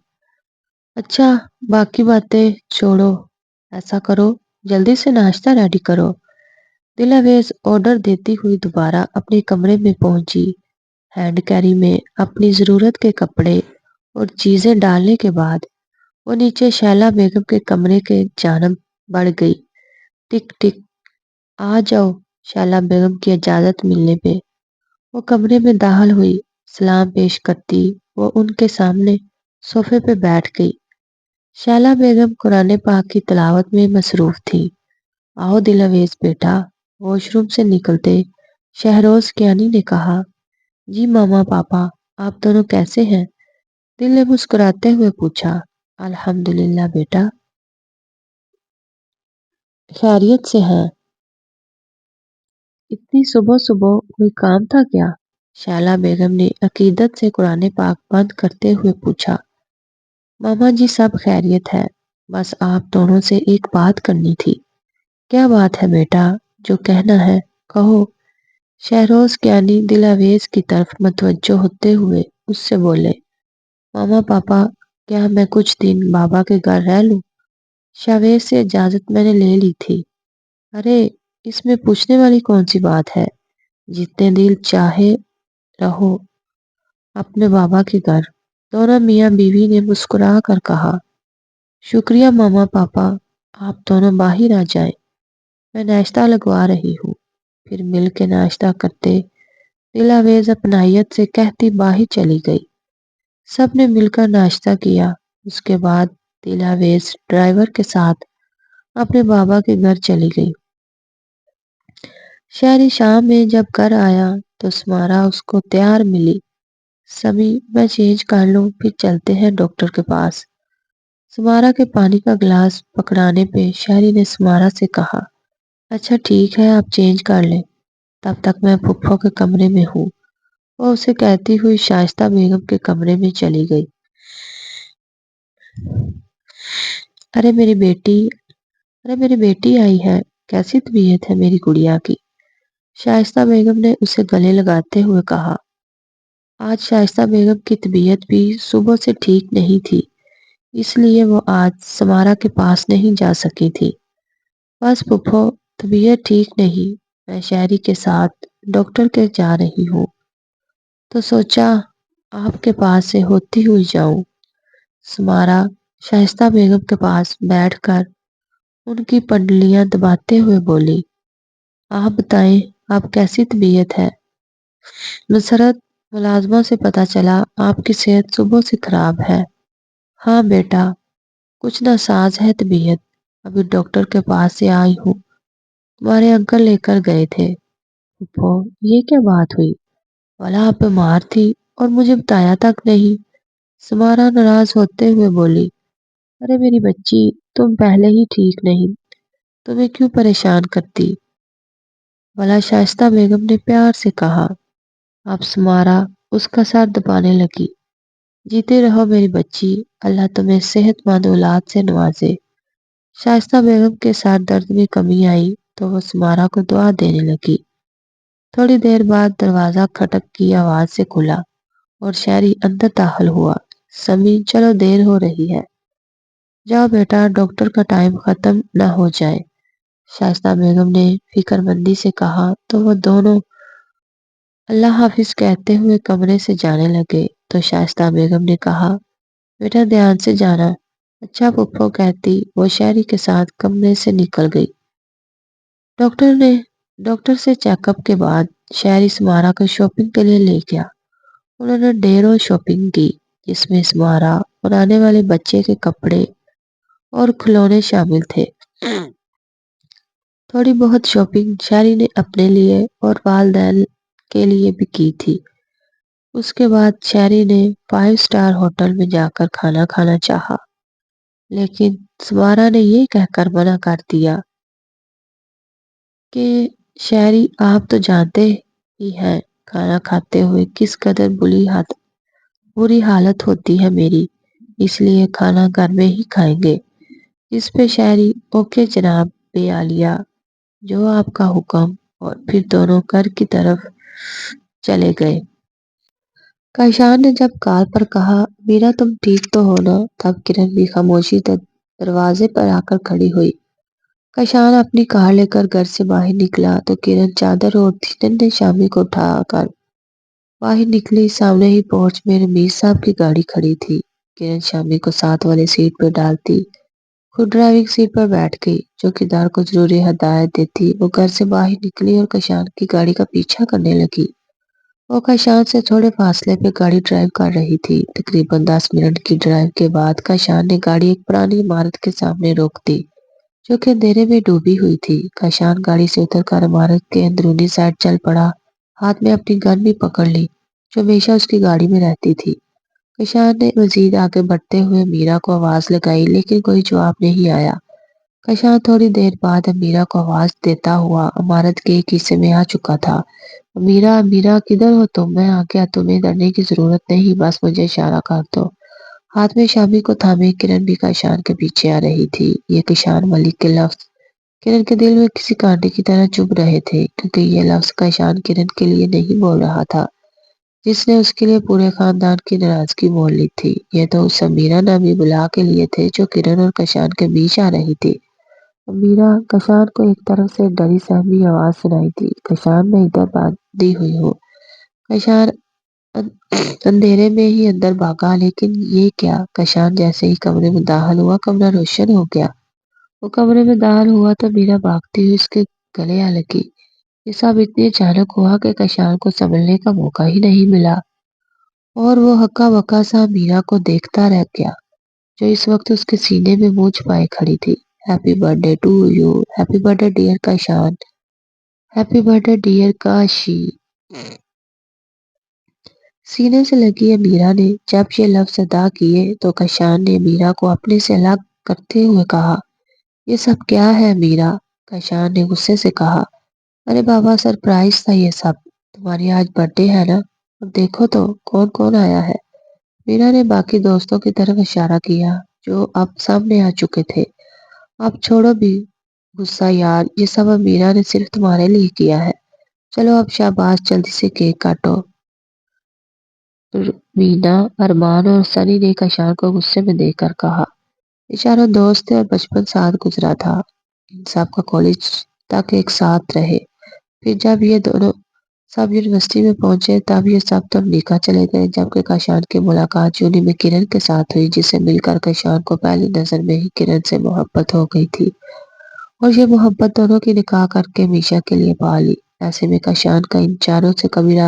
اچھا باقی باتیں چھوڑو، ایسا کرو جلدی سے ناشتہ ریڈی کرو۔ دل اویز آرڈر دیتی ہوئی دوبارہ اپنے کمرے میں پہنچی۔ ہینڈ کیری میں اپنی ضرورت کے کپڑے اور چیزیں ڈالنے کے بعد وہ نیچے شیلا بیگم کے کمرے کے جانب بڑھ گئی۔ ٹک ٹک، آ جاؤ۔ شیلا بیگم کی اجازت ملنے پہ وہ کمرے میں داخل ہوئی۔ سلام پیش کرتی وہ ان کے سامنے صوفے پہ بیٹھ گئی۔ شیلا بیگم قرآن پاک کی تلاوت میں مصروف تھی۔ آؤ دل اویز بیٹا، واش روم سے نکلتے شہروز کیانی نے کہا۔ جی ماما پاپا، آپ دونوں کیسے ہیں؟ دل نے مسکراتے ہوئے پوچھا۔ الحمدللہ بیٹا، خیریت سے ہیں۔ اتنی صبح صبح کوئی کام تھا کیا؟ شیلا بیگم نے عقیدت سے قرآن پاک بند کرتے ہوئے پوچھا۔ ماما جی سب خیریت ہے، بس آپ دونوں سے ایک بات کرنی تھی۔ کیا بات ہے بیٹا، جو کہنا ہے کہو۔ شہروز کیانی دل آویز کی طرف متوجہ ہوتے ہوئے اس سے بولے، ماما پاپا، کیا میں کچھ دن بابا کے گھر رہ لوں؟ شاویز سے اجازت میں نے لے لی تھی۔ ارے اس میں پوچھنے والی کون سی بات ہے؟ جتنے دل چاہے رہو اپنے بابا کے گھر۔ دونوں میاں بیوی نے مسکرا کر کہا، شکریہ ماما پاپا، آپ دونوں باہر آ جائیں، میں ناشتہ لگوا رہی ہوں۔ پھر مل کے ناشتہ کرتے دل آویز اپنائیت سے کہتی باہر چلی گئی۔ سب نے مل کر ناشتہ کیا۔ اس کے بعد دل آویز ڈرائیور کے ساتھ اپنے بابا کے گھر چلی گئی۔ شہری شام میں جب گھر آیا تو سمارا اس کو تیار ملی۔ سمی، میں چینج کر لوں پھر چلتے ہیں ڈاکٹر کے پاس۔ سمارا کے پانی کا گلاس پکڑانے پہ شہری نے سمارا سے کہا، اچھا ٹھیک ہے آپ چینج کر لیں، تب تک میں پھپھو کے کمرے میں ہوں۔ وہ اسے کہتی ہوئی شائستہ بیگم کے کمرے میں چلی گئی۔ ارے میری بیٹی آئی ہے، کیسی طبیعت ہے میری گڑیا کی؟ شائستہ بیگم نے اسے گلے لگاتے ہوئے کہا۔ آج شائستہ بیگم کی طبیعت بھی صبح سے ٹھیک نہیں تھی، اس لیے وہ آج سمارا کے پاس نہیں جا سکی تھی۔ بس پھپھو، طبیعت ٹھیک نہیں، میں شہری کے ساتھ ڈاکٹر کے جا رہی ہوں، تو سوچا آپ کے پاس سے ہوتی ہوئی جاؤں۔ سمارا شائستہ بیگم کے پاس بیٹھ کر ان کی پنڈلیاں دباتے ہوئے بولی، آپ بتائیں آپ کیسی طبیعت ہے؟ مسرت، ملازمہ سے پتا چلا آپ کی صحت صبح سے خراب ہے۔ ہاں بیٹا، کچھ ناساز ہے طبیعت، ابھی ڈاکٹر کے پاس سے آئی ہوں، تمہارے انکل لے کر گئے تھے۔ پھپھو، یہ کیا بات ہوئی؟ والا آپ بیمار تھی اور مجھے بتایا تک نہیں۔ سمارا ناراض ہوتے ہوئے بولی، ارے میری بچی، تم پہلے ہی ٹھیک نہیں، تمہیں کیوں پریشان کرتی؟ والا شائستہ بیگم نے پیار سے کہا۔ اب سمارا اس کا سر دبانے لگی۔ جیتے رہو میری بچی، اللہ تمہیں صحت مند اولاد سے نوازے۔ شائستہ بیگم کے سر درد میں کمی آئی تو وہ سمارا کو دعا دینے لگی۔ تھوڑی دیر بعد دروازہ کھٹک کی آواز سے کھلا اور شہری اندر داخل ہوا۔ سمی، چلو دیر ہو رہی ہے، جاؤ بیٹا، ڈاکٹر کا ٹائم ختم نہ ہو جائے، شائستہ بیگم نے فکر مندی سے کہا تو وہ دونوں اللہ حافظ کہتے ہوئے کمرے سے جانے لگے تو شائستہ بیگم نے کہا، بیٹا دھیان سے جانا۔ اچھا پھپھو کہتی وہ شہری کے ساتھ کمرے سے نکل گئی۔ ڈاکٹر سے چیک اپ کے بعد شہری سمارا کو شاپنگ کے لیے لے گیا۔ انہوں نے ڈھیروں شاپنگ کی، جس میں سمارا اور آنے والے بچے کے کپڑے اور کھلونے شامل تھے۔ تھوڑی بہت شاپنگ شہری نے اپنے لیے اور والدین کے لیے بھی کی تھی۔ اس کے بعد شہری نے 5 اسٹار ہوٹل میں جا کر کھانا کھانا چاہا، لیکن سمارا نے یہ کہہ کر منع کر دیا کہ شہری، آپ تو جانتے ہی ہیں کھانا کھاتے ہوئے کس قدر بری حالت ہوتی ہے میری، اس لیے کھانا گھر میں ہی کھائیں گے۔ اس پہ شہری، اوکے جناب بے عالیہ، جو آپ کا حکم، اور پھر دونوں گھر کی طرف چلے گئے۔ کاشان نے جب کار پر کہا، میرا تم ٹھیک تو ہو نا، تب کرن بھی خاموشی دروازے پر آ کر کھڑی ہوئی۔ کاشان اپنی کار لے کر گھر سے باہر نکلا تو کرن چادر اوڑھتی ننھے شامی کو اٹھا کر باہر نکلی۔ سامنے ہی پورچ میں رمیز صاحب کی گاڑی کھڑی تھی۔ کرن شامی کو ساتھ والے سیٹ پر ڈالتی خود ڈرائیونگ سیٹ پر بیٹھ گئی۔ چوکیدار کو ضروری ہدایت دیتی وہ گھر سے باہر نکلی اور کاشان کی گاڑی کا پیچھا کرنے لگی۔ وہ کاشان سے تھوڑے فاصلے پہ گاڑی ڈرائیو کر رہی تھی۔ تقریباً 10 منٹ کی ڈرائیو کے بعد کاشان نے گاڑی ایک پرانی عمارت کے سامنے روک دی جو کہ اندھیرے میں ڈوبی ہوئی تھی۔ کاشان گاڑی سے اتر کر عمارت کے اندرونی سائڈ چل پڑا، ہاتھ میں اپنی گن بھی پکڑ لی جو ہمیشہ اس کی گاڑی میں رہتی تھی۔ کاشان نے مزید آگے بڑھتے ہوئے میرا کو آواز لگائی لیکن کوئی جواب نہیں آیا۔ کاشان تھوڑی دیر بعد میرا کو آواز دیتا ہوا عمارت کے ایک حصے میں آ چکا تھا۔ میرا کدھر ہو تم؟ میں آ گیا، تمہیں ڈرنے کی ضرورت نہیں، بس مجھے اشارہ کر دو۔ ہاتھ میں شامی کو تھامے کرن بھی کاشان کے پیچھے آ رہی تھی۔ یہ کاشان ملک کے لفظ کرن کے دل میں کسی کانٹے کی طرح چبھ رہے تھے کیونکہ یہ لفظ کشان کرن کے لیے نہیں بول رہا تھا جس نے اس کے لیے پورے خاندان کی ناراضگی مول لی تھی۔ یہ تو اس امیرہ نامی بلا کے لیے تھے جو کرن اور کشان کے بیچ آ رہی تھی۔ امیرہ کشان کو ایک طرف سے ڈری سہمی آواز سنائی تھی، کشان میں ادھر باندھی ہوئی ہوں۔ کشان اندھیرے میں ہی اندر بھاگا، لیکن یہ کیا؟ کشان جیسے ہی کمرے میں داخل ہوا کمرہ روشن ہو گیا۔ وہ کمرے میں داخل ہوا تو میرا بھاگتی ہوئی اس کے گلے آ لگی۔ یہ سب اتنی اچانک ہوا کہ کشان کو سنبھلنے کا موقع ہی نہیں ملا اور وہ ہکا بکا سا میرا کو دیکھتا رہ گیا جو اس وقت اس کے سینے میں منہ چھپائے کھڑی تھی۔ Happy birthday to you, happy birthday dear Kashan, happy birthday dear Kashi. سینے سے لگی امیرہ نے جب یہ لفظ ادا کیے تو کشان نے امیرہ کو اپنے سے الگ کرتے ہوئے کہا، یہ سب کیا ہے امیرہ؟ کشان نے غصے سے کہا، ارے بابا سرپرائز تھا یہ سب، تمہاری آج برتھ ڈے ہے نا، اور دیکھو تو کون کون آیا ہے۔ میرا نے باقی دوستوں کی طرف اشارہ کیا جو اب سامنے آ چکے تھے۔ اب چھوڑو بھی غصہ یار، یہ سب امیرہ نے صرف تمہارے لیے کیا ہے، چلو اب شاباش جلدی سے کیک کاٹو۔ مینا، ارمان اور سنی نے کشان کو غصے میں دیکھ کر کہا، یہ چاروں دوست تھے اور بچپن ساتھ گزرا تھا، ان سب کا کالج تک ایک ساتھ رہے، پھر جب یہ دونوں سب یونیورسٹی میں پہنچے تب یہ سب تو امریکہ چلے گئے، جبکہ کشان کی ملاقات یونی میں کرن کے ساتھ ہوئی جسے مل کر کشان کو پہلی نظر میں ہی کرن سے محبت ہو گئی تھی اور یہ محبت دونوں کی نکاح کر کے ہمیشہ کے لیے پا لی۔ ایسے میں کشان کا ان چاروں سے کبھی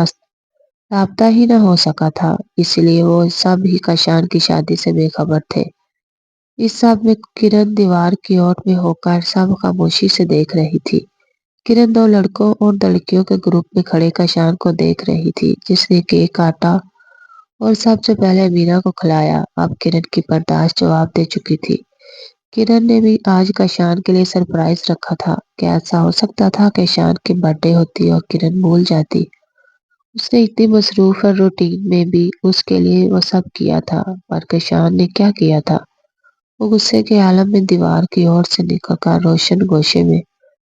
رابطہ ہی نہ ہو سکا تھا، اس لیے وہ سب ہی کشان کی شادی سے بے خبر تھے۔ اس سب میں کرن دیوار کی اوٹ میں ہو کر سب خاموشی سے دیکھ رہی تھی۔ کرن دو لڑکوں اور لڑکیوں کے گروپ میں کھڑے کشان کو دیکھ رہی تھی جس نے کیک کاٹا اور سب سے پہلے مینا کو کھلایا۔ اب کرن کی برداشت جواب دے چکی تھی۔ کرن نے بھی آج کشان کے لیے سرپرائز رکھا تھا۔ کیا ایسا ہو سکتا تھا کہ کشان کی برتھ ڈے ہوتی اور کرن بھول جاتی؟ اس نے اتنی مصروف اور روٹین میں بھی اس کے لیے وہ سب کیا تھا، پر کشان نے کیا کیا تھا؟ وہ غصے کے عالم میں دیوار کی اور سے نکل کر روشن گوشے میں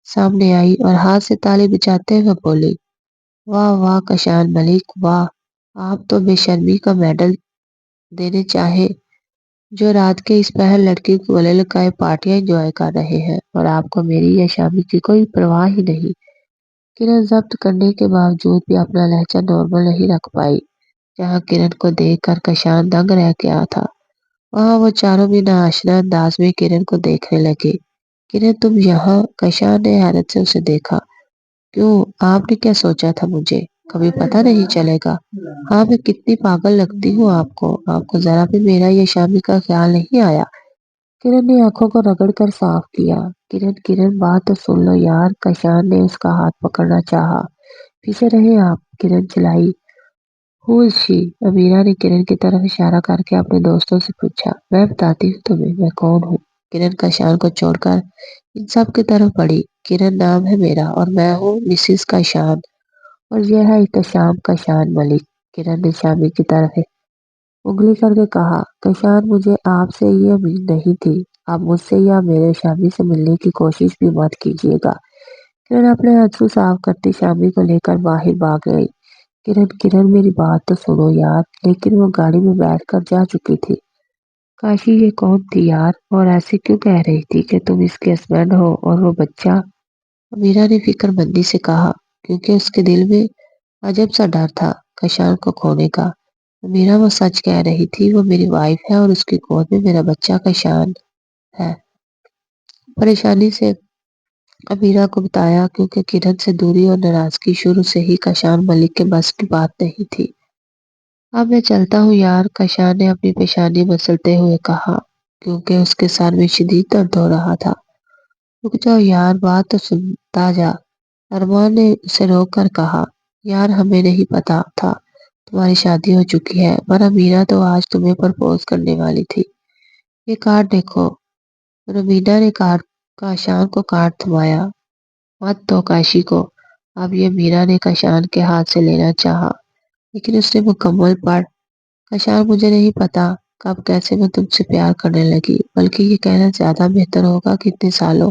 سامنے آئی اور ہاتھ سے تالی بجاتے ہوئے بولی، واہ واہ کشان ملک واہ، آپ تو بے شرمی کا میڈل دینے چاہے جو رات کے اس پہر لڑکی کو گلے لگائے پارٹیاں انجوائے کر رہے ہیں اور آپ کو میری یا شامی کی کوئی پرواہ ہی نہیں۔ کرن ضبط کرنے کے باوجود بھی اپنا لہجہ نارمل نہیں رکھ پائی۔ جہاں کرن کو دیکھ کر کشان دنگ رہ گیا تھا وہاں وہ چاروں بھی ناآشنا انداز میں کرن کو دیکھنے لگے۔ کرن تم یہاں؟ کشان نے حیرت سے اسے دیکھا۔ کیوں، آپ نے کیا سوچا تھا مجھے کبھی پتہ نہیں چلے گا؟ ہاں میں کتنی پاگل لگتی ہوں آپ کو ذرا بھی میرا یا شامی کا خیال نہیں آیا؟ کرن نے آنکھوں کو رگڑ کر صاف کیا۔ کرن بات تو سن لو یار، کشان نے اس کا ہاتھ پکڑنا چاہا۔ پیچھے رہے آپ، کرن چلائی۔ ہو از شی؟ امیرہ نے کرن کی طرف اشارہ کر کے اپنے دوستوں سے پوچھا۔ میں بتاتی ہوں تمہیں میں کون ہوں۔ کرن کشان کو چھوڑ کر ان سب کی طرف بڑھی۔ کرن نام ہے میرا اور میں ہوں مسز کشان اور یہ ہے احتشام کشان ملک۔ کرن نے شامی کی طرف انگلی کر کے کہا، کشان مجھے آپ سے یہ امید نہیں تھی، آپ مجھ سے یا میرے شامی سے ملنے کی کوشش بھی مت کیجیے گا۔ کرن اپنے آنسو صاف کرتی شامی کو لے کر باہر بھاگ گئی۔ کرن میری بات تو سنو یار، لیکن وہ گاڑی میں بیٹھ کر جا چکی تھی۔ کاشی یہ کون تھی یار، اور ایسے کیوں کہہ رہی تھی کہ تم اس کے ہسبینڈ ہو اور وہ بچہ؟ امیرہ نے فکر مندی سے کہا، کیونکہ اس کے دل میں عجب سا ڈر تھا کشان کو کھونے کا۔ امیرہ وہ سچ کہہ رہی تھی، وہ میری وائف ہے اور اس کی گود میں میرا بچہ کشان ہے۔ پریشانی سے امیرہ کو بتایا کیونکہ کرن سے دوری اور ناراضگی شروع سے ہی کشان ملک کے بس کی بات نہیں تھی۔ اب میں چلتا ہوں یار، کشان نے اپنی پیشانی مسلتے ہوئے کہا کیونکہ اس کے سر میں شدید درد ہو رہا تھا۔ رک جاؤ یار، بات تو سنتا جا، ارمان نے اسے روک کر کہا۔ یار ہمیں نہیں پتا تھا تمہاری شادی ہو چکی ہے، پر امیرہ تو آج تمہیں پرپوز کرنے والی تھی۔ یہ کارڈ دیکھو۔ رومینا نے کاشان کو کارڈ تھمایا۔ مت دو کاشی کو۔ اب یہ میرا نے کشان کے ہاتھ سے لینا چاہا لیکن اس نے مکمل پڑھ، کشان مجھے نہیں پتا کب کیسے میں تم سے پیار کرنے لگی، بلکہ یہ کہنا زیادہ بہتر ہوگا کہ اتنے سالوں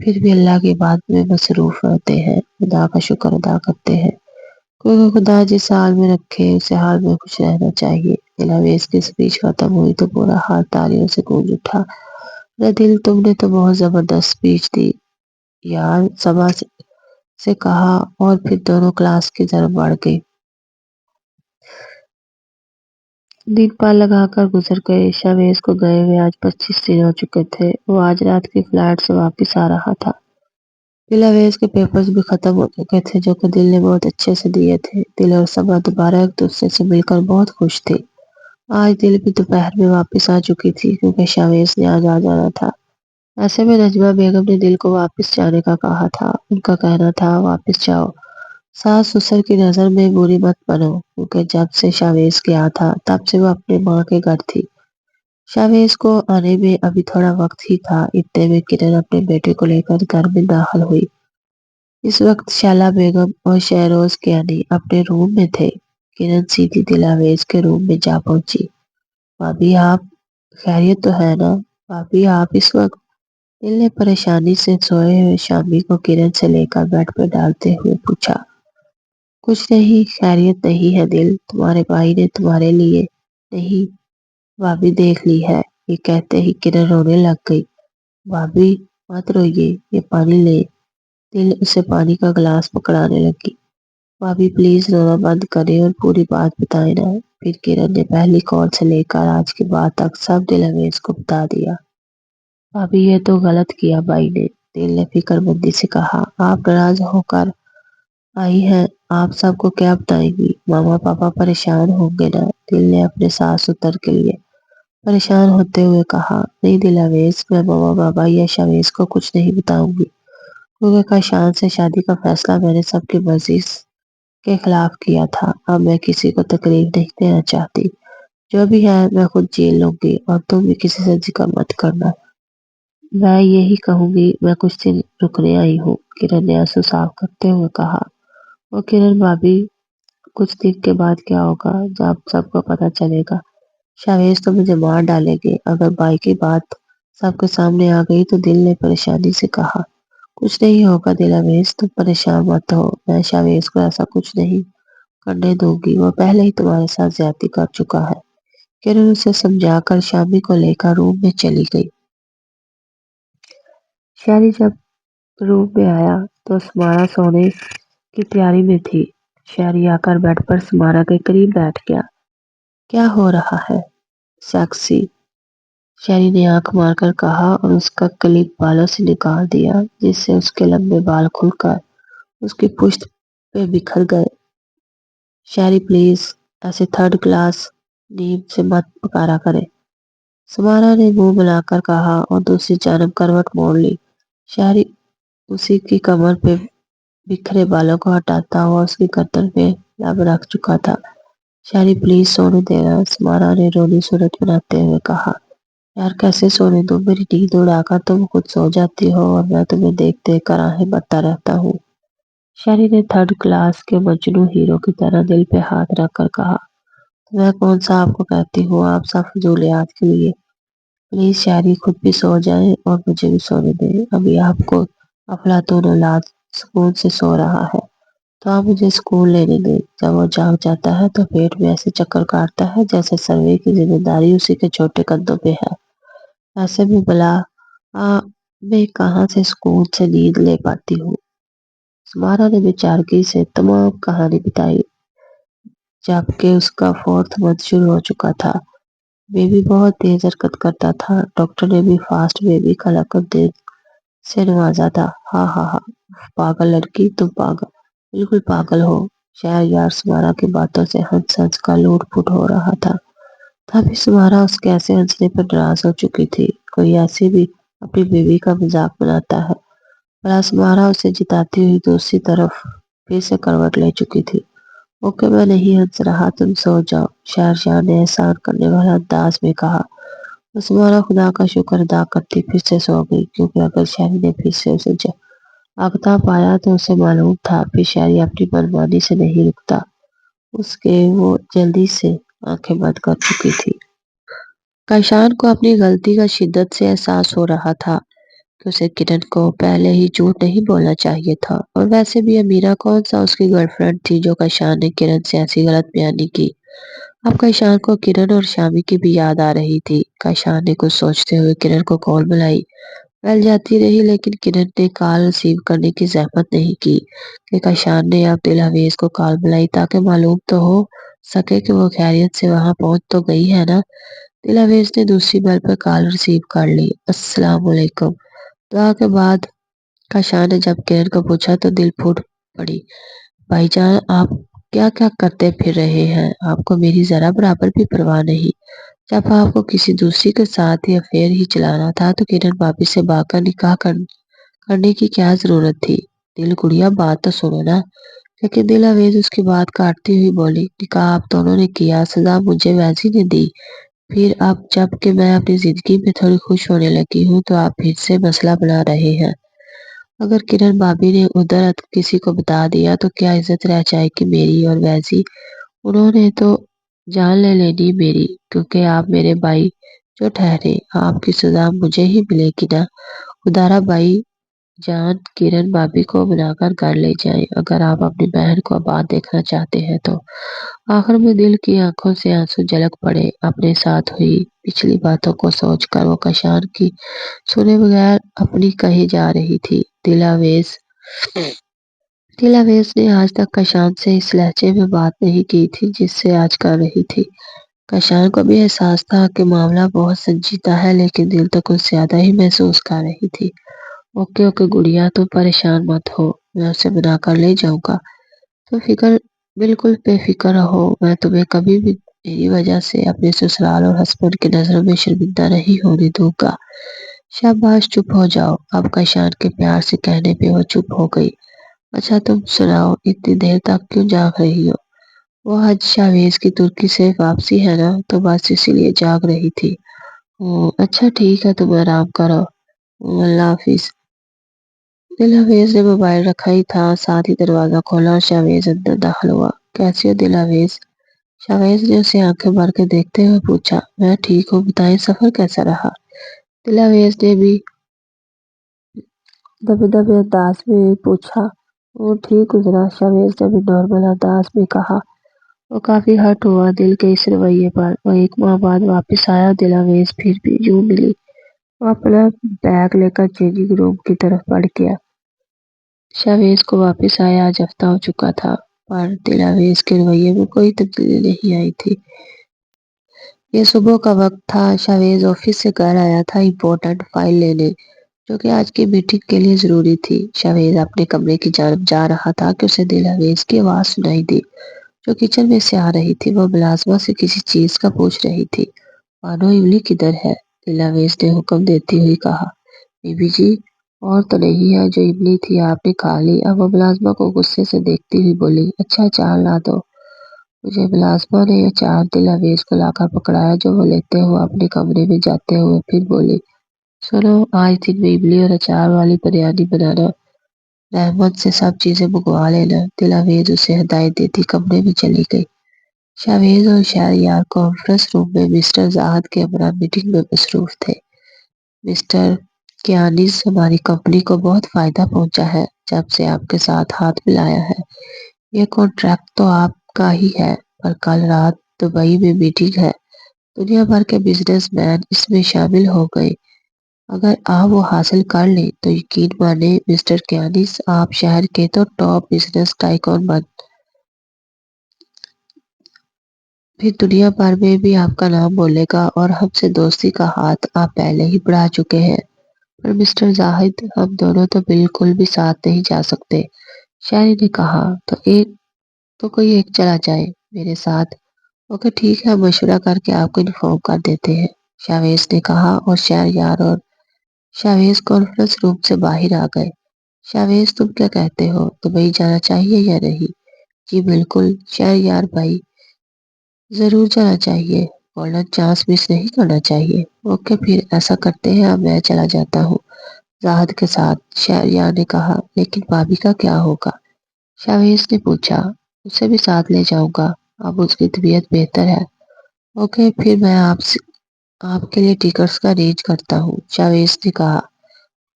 پھر بھی اللہ کی بات میں مصروف رہتے ہیں، خدا کا شکر ادا کرتے ہیں، کیونکہ خدا جس حال میں رکھے اسے حال میں خوش رہنا چاہیے۔ دلاویز کی اسپیچ ختم ہوئی تو پورا ہال تالیوں سے گونج اٹھا۔ ارے دل، تم نے تو بہت زبردست اسپیچ دی یار، سبا سے کہا، اور پھر دونوں کلاس کی طرف بڑھ گئی۔ دن پار لگا کر گزر گئے، شاویز کو گئے ہوئے آج 25 دن ہو چکے تھے۔ وہ آج رات کی فلائٹ سے واپس آ رہا تھا۔ دلاویز کے پیپرز بھی ختم ہو چکے تھے جو کہ دل نے بہت اچھے سے دیے تھے۔ دل اور سبا دوبارہ ایک دوسرے سے مل کر بہت خوش تھی۔ آج دل بھی دوپہر میں واپس آ چکی تھی کیونکہ شاویز نے آج آ جانا تھا۔ ایسے میں نجمہ بیگم نے دل کو واپس جانے کا کہا تھا۔ ان کا کہنا تھا واپس جاؤ، ساس سسر کی نظر میں بری مت بنو، کیونکہ جب سے شاویز گیا تھا تب سے وہ اپنے ماں کے گھر تھی۔ شاویز کو آنے میں ابھی تھوڑا وقت ہی تھا، اتنے میں کرن اپنے بیٹے کو لے کر گھر میں داخل ہوئی۔ اس وقت شیلا بیگم اور شہروز کیانی اپنے روم میں تھے۔ کرن سیدھی دلاویز کے روم میں جا پہنچی۔ بھابی آپ خیریت تو ہے نا؟ بھابی آپ اس وقت؟ دل نے پریشانی سے سوئے ہوئے شامی کو کرن سے لے کر بیڈ پہ ڈالتے ہوئے پوچھا۔ کچھ نہیں، خیریت نہیں ہے دل، تمہارے بھائی نے تمہارے لیے نہیں بھابی دیکھ لی ہے۔ یہ کہتے ہی کرن رونے لگ گئی۔ بھابی مت روئیے، یہ پانی لے۔ دل اسے پانی کا گلاس پکڑانے لگی۔ بھابی پلیز رونا بند کریں اور پوری بات بتائیں نا۔ پھر کرن نے پہلی کال سے لے کر آج کی بات تک سب دلاویز کو بتا دیا۔ بھابی یہ تو غلط کیا بھائی نے، دل نے فکر مندی سے کہا۔ آپ ناراض ہو کر آئی ہیں، آپ سب کو کیا بتائیں گی؟ ماما پاپا پریشان ہوں گے نا؟ دل نے اپنے ساس سسر کے لیے پریشان ہوتے ہوئے کہا۔ نہیں دلاویز، میں ماما بابا یا شاویز کو کچھ نہیں بتاؤں گی، کیونکہ کاشان سے شادی کا فیصلہ میں نے سب کی مرضی کے خلاف کیا تھا۔ اب میں کسی کو تکلیف نہیں دینا چاہتی، جو بھی ہے میں خود جھیل لوں گی، اور تم بھی کسی سے ذکر مت کرنا۔ میں یہی کہوں گی میں کچھ دن رکنے آئی ہوں، کرن نے آنسو صاف کرتے ہوئے کہا۔ وہ کرن بھابی، کچھ دن کے بعد کیا ہوگا جب سب کو پتہ چلے گا؟ شاویز تو مجھے مار ڈالیں گے اگر بھائی کی بات سب کے سامنے آ گئی تو دل نے پریشانی سے کہا۔ کچھ نہیں ہوگا دلاویز، تم پریشان مت ہو، میں شاویز کو ایسا کچھ نہیں کرنے دوں گی، وہ پہلے ہی تمہارے ساتھ زیادتی کر چکا ہے۔ کرن اسے سمجھا کر شامی کو لے کر روم میں چلی گئی۔ شہری جب روم میں آیا تو سمارا سونے کی تیاری میں تھی۔ شہری آ کر بیڈ پر سمارا کے قریب بیٹھ گیا۔ کیا ہو رہا ہے سیکسی؟ شہری نے آنکھ مار کر کہا اور اس کا کلپ بالوں سے نکال دیا جس سے اس کے لمبے بال کھل کر اس کی پشت پہ بکھر گئے۔ شہری پلیز ایسے تھرڈ کلاس نیند سے مت پکارا کرے، سمارا نے منہ ملا کر کہا اور دوسری جانب کروٹ موڑ لی۔ شہری اسی کی کمر پہ بکھرے بالوں کو ہٹاتا ہوا اس کی گردن پہ لب رکھ چکا تھا۔ شہری پلیز سونے دینا، سمارا نے رونی صورت بناتے ہوئے کہا۔ یار کیسے سونے دوں، میری نیند اڑا کر تم خود سو جاتی ہو اور میں تمہیں دیکھ دیکھ کر آہیں بھرتا رہتا ہوں۔ شہری نے تھرڈ کلاس کے مجنوں ہیرو کی طرح دل پہ ہاتھ رکھ کر کہا۔ تو میں کون سا آپ کو کہتی ہوں، آپ سب فضولیات کے لیے پلیز شہری خود بھی سو جائیں اور مجھے بھی سونے دیں۔ ابھی آپ کو افلاطون اولاد سکون سے سو رہا ہے تو آپ مجھے سکون لینے دیں۔ جب وہ جاگ جاتا ہے تو پیٹ میں ایسے چکر کاٹتا ہے جیسے سروے کی ذمہ داری اسی کے چھوٹے کندھوں پہ ہے۔ ایسے میں بلا میں کہاں سے سکون سے نیند لے پاتی ہوں؟ سمارا نے بیچارگی سے تمام کہانی بتائی، جبکہ اس کا 4th منتھ شروع ہو چکا تھا۔ بیبی بہت تیز حرکت کرتا تھا، ڈاکٹر نے بھی فاسٹ بیبی کا لقب دے سے نوازا تھا۔ ہاں ہاں ہاں، پاگل لڑکی، تم پاگل، بالکل پاگل ہو۔ شہر یار سمارا کی باتوں سے ہنس ہنس کا لوٹ پھوٹ ہو رہا تھا۔ تبھی سمارا اس کے ایسے ہنسنے پر ناراض ہو چکی تھی۔ کوئی ایسے بھی اپنی بیوی کا مذاق بناتا ہے؟ بلا سمارا اسے جتاتی ہوئی دوسری طرف پھر سے کروٹ لے چکی تھی۔ اوکے میں نہیں ہنس رہا، تم سو جاؤ، شہرشاہ نے احسان کرنے والا انداز میں کہا۔ سمارا خدا کا شکر ادا کرتی پھر سے سو گئی، کیونکہ اگر شہری نے پھر سے اسے جاگتا پایا تو اسے معلوم تھا پھر شہری اپنی منمانی سے نہیں رکتا، اس کے وہ جلدی سے آنکھیں بند کر چکی تھی۔ کاشان کو اپنی غلطی کا شدت سے احساس ہو رہا تھا۔ کہ اسے کرن کو پہلے ہی جھوٹ نہیں بولنا چاہیے تھا، اور ویسے بھی امیرہ کون سا اس کی گرل فرینڈ تھی جو کشان نے کرن سے ایسی غلط بیانی کی۔ اب کشان کو کرن اور شامی کی بھی یاد آ رہی تھی۔ کشان نے کچھ سوچتے ہوئے کرن کو کال ملائی۔ بیل جاتی رہی لیکن کرن نے کال ریسیو کرنے کی زحمت نہیں کی کہ کشان نے اب دلاویز کو کال ملائی تاکہ معلوم تو ہو سکے کہ وہ خیریت سے وہاں پہنچ تو گئی ہے نا۔ دلاویز نے دوسری بیل پر کال ریسیو کر لی۔ السلام علیکم۔ دعا کے بعد کشان نے جب کرن کو پوچھا تو دل پھوٹ پڑی۔ بھائی جان، آپ کیا کیا کرتے پھر رہے ہیں؟ آپ کو میری ذرا برابر بھی پرواہ نہیں؟ جب آپ کو کسی دوسری کے ساتھ ہی افیئر ہی چلانا تھا تو کرن بھابھی سے بھاگ کر نکاح کرنے کی کیا ضرورت تھی؟ دل گڑیا بات تو سنو نا۔ لیکن دلاویز اس کی بات کاٹتی ہوئی بولی، نکاح آپ دونوں نے کیا، سزا مجھے ویسی نے دی، پھر اب جب کہ میں اپنی زندگی میں تھوڑی خوش ہونے لگی ہوں تو آپ پھر سے مسئلہ بنا رہے ہیں۔ اگر کرن بھابھی نے ادھر کسی کو بتا دیا تو کیا عزت رہ جائے گی میری؟ اور ویسی انہوں نے تو جان لے لینی میری، کیونکہ آپ میرے بھائی جو ٹھہرے، آپ کی سزا مجھے ہی ملے گی نا۔ خدارا بھائی جان کرن بھابھی کو منا کر گھر لے جائیں اگر آپ اپنی بہن کو آباد دیکھنا چاہتے ہیں تو۔ آخر میں دل کی آنکھوں سے آنسو جھلک پڑے۔ اپنے ساتھ ہوئی پچھلی باتوں کو سوچ کر وہ کشان کی سنے بغیر اپنی کہی جا رہی تھی۔ دلاویز نے آج تک کشان سے اس لہجے میں بات نہیں کی تھی جس سے آج کر رہی تھی۔ کشان کو بھی احساس تھا کہ معاملہ بہت سنجیدہ ہے، لیکن دل تو کچھ زیادہ ہی محسوس کر رہی تھی۔ اوکے اوکے گڑیا، تم پریشان مت ہو، میں اسے منا کر لے جاؤں گا۔ تو بالکل بے فکر رہو، میں تمہیں کبھی بھی میری وجہ سے اپنے سسرال اور ہسبینڈ کی نظروں میں شرمندہ نہیں ہونے دوں گا۔ شاباش، چپ ہو جاؤ۔ اب کشان کے پیار سے کہنے پہ وہ چپ ہو گئی۔ اچھا تم سناؤ، اتنی دیر تک کیوں جاگ رہی ہو؟ وہ آج شاویز کی ترکی سے واپسی ہے نا، تو بس اسی لیے جاگ رہی تھی۔ اچھا ٹھیک ہے، تم آرام کرو، اللہ حافظ۔ دلاویز نے موبائل رکھا ہی تھا، ساتھ ہی دروازہ کھولا اور شاویز اندر داخل ہوا۔ کیسی ہو دلاویز؟ شاویز نے اسے آنکھیں بھر کے دیکھتے ہوئے پوچھا۔ میں ٹھیک ہوں، بتائیں سفر کیسا رہا؟ دلاویز نے بھی دبے دبے انداز میں پوچھا۔ وہ ٹھیک گزرا، شاویز نے بھی نارمل انداز میں کہا۔ وہ کافی ہرٹ ہوا دل کے اس رویے پر۔ وہ ایک ماہ بعد واپس آیا، دلاویز پھر بھی یوں ملی۔ وہ اپنا بیگ لے کر چینجنگ روم کی طرف بڑھ گیا۔ شاویز کو واپس آیا آج ہفتہ ہو چکا تھا، پر دلاویز کے رویے میں کوئی تبدیلی نہیں آئی تھی۔ یہ صبح کا وقت تھا، شاویز آفس سے گھر آیا تھا امپورٹنٹ فائل لینے، جو کہ آج کی میٹنگ کے لیے ضروری تھی۔ شاویز اپنے کمرے کی جانب جا رہا تھا کہ اسے دلاویز کی آواز سنائی دی، جو کچن میں سے آ رہی تھی۔ وہ ملازمہ سے کسی چیز کا پوچھ رہی تھی۔ بانو املی کدھر ہے؟ دلاویز نے حکم دیتی ہوئی کہا۔ بی بی جی، اور تو نہیں ہے، جو املی تھی آپ نے کھا لی۔ اب وہ ملازمہ کو غصے سے دیکھتی ہوئی بولی، اچھا اچار لا دو مجھے۔ ملازمہ نے اچار دلاویز کو لا کر پکڑایا، جو وہ لیتے ہوئے اپنے کمرے میں جاتے ہوئے پھر بولی، سنو، آج دن میں املی اور اچار والی بریانی بنانا، رحمت سے سب چیزیں منگوا لینا۔ دلاویز اسے ہدایت دیتی کمرے میں چلی گئی۔ شاویز اور شہریار کانفرنس روم میں مسٹر زاہد کے ہمراہ میٹنگ میں مصروف تھے۔ مسٹر کیانز، ہماری کمپنی کو بہت فائدہ پہنچا ہے جب سے آپ کے ساتھ ہاتھ ملایا ہے۔ یہ کانٹریکٹ تو آپ کا ہی ہے، پر کل رات دبئی میں میٹنگ ہے، دنیا بھر کے بزنس مین اس میں شامل ہو گئے۔ اگر آپ وہ حاصل کر لیں تو یقین مانیں مسٹر کیانز، آپ شہر کے تو ٹاپ بزنس ٹائکون بن، پھر دنیا بھر میں بھی آپ کا نام بولے گا، اور ہم سے دوستی کا ہاتھ آپ پہلے ہی بڑھا چکے ہیں۔ پر مسٹر زاہد، ہم دونوں تو بالکل بھی ساتھ نہیں جا سکتے، شہری نے کہا۔ تو کوئی ایک چلا جائے میرے ساتھ۔ اوکے ٹھیک ہے، مشورہ کر کے آپ کو انفارم کر دیتے ہیں، شاویز نے کہا، اور شہریار اور شاویز کانفرنس روم سے باہر آ گئے۔ شاویز، تم کیا کہتے ہو، دبئی جانا چاہیے یا نہیں؟ جی بالکل شہریار بھائی، ضرور جانا چاہیے، گولڈن چانس مس نہیں کرنا چاہیے۔ اوکے پھر ایسا کرتے ہیں، اب میں چلا جاتا ہوں زاہد کے ساتھ، شہریار نے کہا۔ لیکن بھابھی کا کیا ہوگا؟ شاویز نے پوچھا۔ اسے بھی ساتھ لے جاؤں گا، اب اس کی طبیعت بہتر ہے۔ اوکے پھر میں آپ کے لیے ٹکٹس کا ارینج کرتا ہوں، شاویز نے کہا۔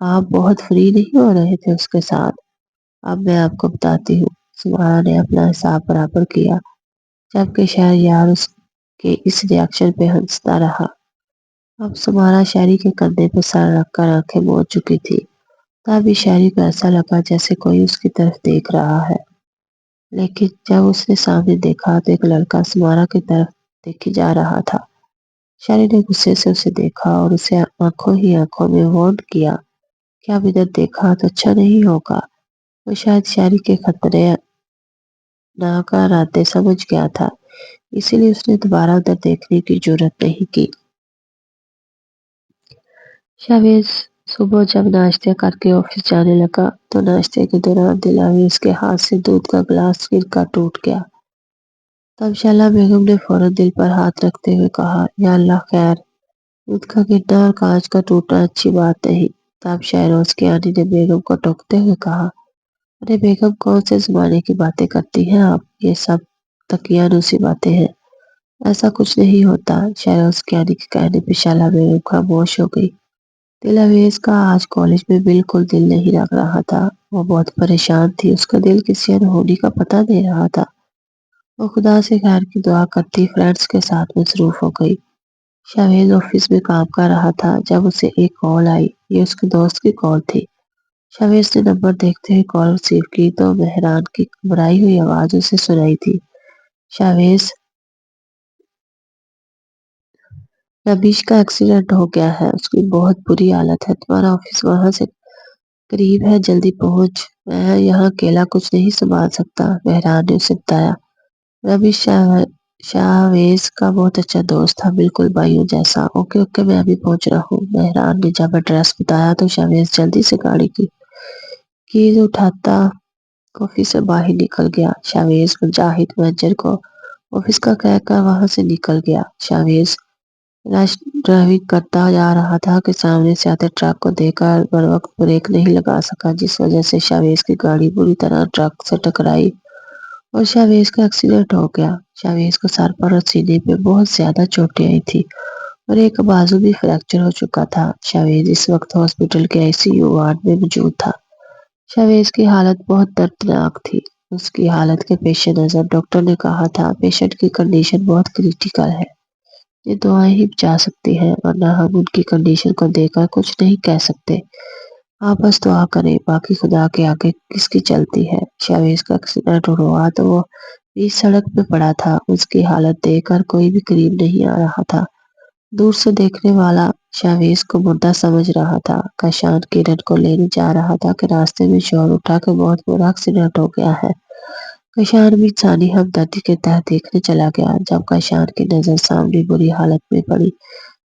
آپ بہت فری نہیں ہو رہے تھے اس کے ساتھ؟ اب میں آپ کو بتاتی ہوں۔ سمارا نے اپنا حساب برابر کیا، جبکہ شہریار اس کے اس ریاکشن پہ ہنستا رہا۔ اب سمارا شہری کے کندھے پہ سر رکھ کر آنکھیں موڑ چکی تھی۔ تبھی شہری کو ایسا لگا جیسے کوئی اس کی طرف دیکھ رہا ہے، لیکن جب اس نے سامنے دیکھا تو ایک لڑکا سمارا کی طرف دیکھی جا رہا تھا۔ شہری نے غصے سے اسے دیکھا اور اسے آنکھوں ہی آنکھوں میں وارن کیا کہ اب ادھر دیکھا تو اچھا نہیں ہوگا۔ وہ شاید شہری کے خطرے ناک ارادے سمجھ گیا تھا، اسی لیے اس نے دوبارہ ادھر دیکھنے کی جرات نہیں کی۔ شاویز صبح جب ناشتہ کر کے آفس جانے لگا تو ناشتے کے دوران دلاویز کے ہاتھ سے دودھ کا گلاس گر کر ٹوٹ گیا۔ تب شیلا بیگم نے فوراً دل پر ہاتھ رکھتے ہوئے کہا، یا اللہ خیر، دودھ کا گرنا اور کانچ کا ٹوٹنا اچھی بات نہیں۔ تب شہروز کی آنی نے بیگم کو ٹوکتے ہوئے کہا، ارے بیگم، کون سے زمانے کی باتیں کرتی ہیں آپ؟ یہ سب تقیانوسی باتیں ہیں، ایسا کچھ نہیں ہوتا۔ شہروز کی آنی کے کہنے پہ شیلا بیگم خاموش ہو گئی۔ دلاویز کا آج کالج میں بالکل دل نہیں لگ رہا تھا۔ وہ بہت پریشان تھی، اس کا دل کسی انہونی کا پتہ دے رہا تھا۔ وہ خدا سے خیر کی دعا کرتی فرینڈز کے ساتھ مصروف ہو گئی۔ شاویز آفس میں کام کر رہا تھا جب اسے ایک کال آئی۔ یہ اس کے دوست کی کال تھی۔ شاویز نے نمبر دیکھتے ہوئے کال ریسیو کی تو مہران کی گھبرائی ہوئی آواز اسے سنائی تھی، شاویز، ربیش کا ایکسیڈنٹ ہو گیا ہے، اس کی بہت بری حالت ہے، تمہارا آفس وہاں سے قریب ہے، جلدی پہنچ، میں یہاں اکیلا کچھ نہیں سنبھال سکتا، مہران نے اسے بتایا۔ ربیش شاویز کا بہت اچھا دوست تھا، بالکل بھائیوں جیسا۔ اوکے اوکے، میں ابھی پہنچ رہا ہوں۔ مہران نے جب ایڈریس بتایا تو شاویز جلدی سے گاڑی کی کیز اٹھاتا آفس سے باہر نکل گیا۔ شاویز مجاہد مینیجر کو آفس کا کہہ کر وہاں سے نکل گیا۔ شاویز رش ڈرائیونگ کرتا جا رہا تھا کہ سامنے سے آتے ٹرک کو دیکھ کر بروقت بریک نہیں لگا سکا، جس وجہ سے شاویز کی گاڑی بری طرح ٹرک سے ٹکرائی اور شاویز کا ایکسیڈنٹ ہو گیا۔ شاویز کو سر پر اور سینے پہ بہت زیادہ چوٹیں آئی تھی اور ایک بازو بھی فریکچر ہو چکا تھا۔ شاویز اس وقت ہاسپٹل کے آئی سی یو وارڈ میں موجود تھا۔ شاویز کی حالت بہت دردناک تھی۔ اس کی حالت کے پیش نظر ڈاکٹر نے کہا تھا، پیشنٹ کی کنڈیشن بہت کریٹیکل ہے، یہ دعائیں ہی بچا سکتی ہیں، ورنہ ہم ان کی کنڈیشن کو دیکھ کر کچھ نہیں کہہ سکتے۔ آپ بس دعا کریں، باقی خدا کے آگے کس کی چلتی ہے۔ شاویز کا ایکسیڈنٹ ہوا تو وہ بیچ سڑک پہ پڑا تھا۔ اس کی حالت دیکھ کر کوئی بھی قریب نہیں آ رہا تھا۔ دور سے دیکھنے والا شاویز کو مردہ سمجھ رہا تھا۔ کشان کرن کو لینے جا رہا تھا کہ راستے میں شور اٹھا کہ بہت برا ایکسیڈنٹ ہو گیا ہے۔ کشان بھی انسانی ہمدردی کے تحت دیکھنے چلا گیا۔ جب کشان کی نظر سامنے بری حالت میں پڑی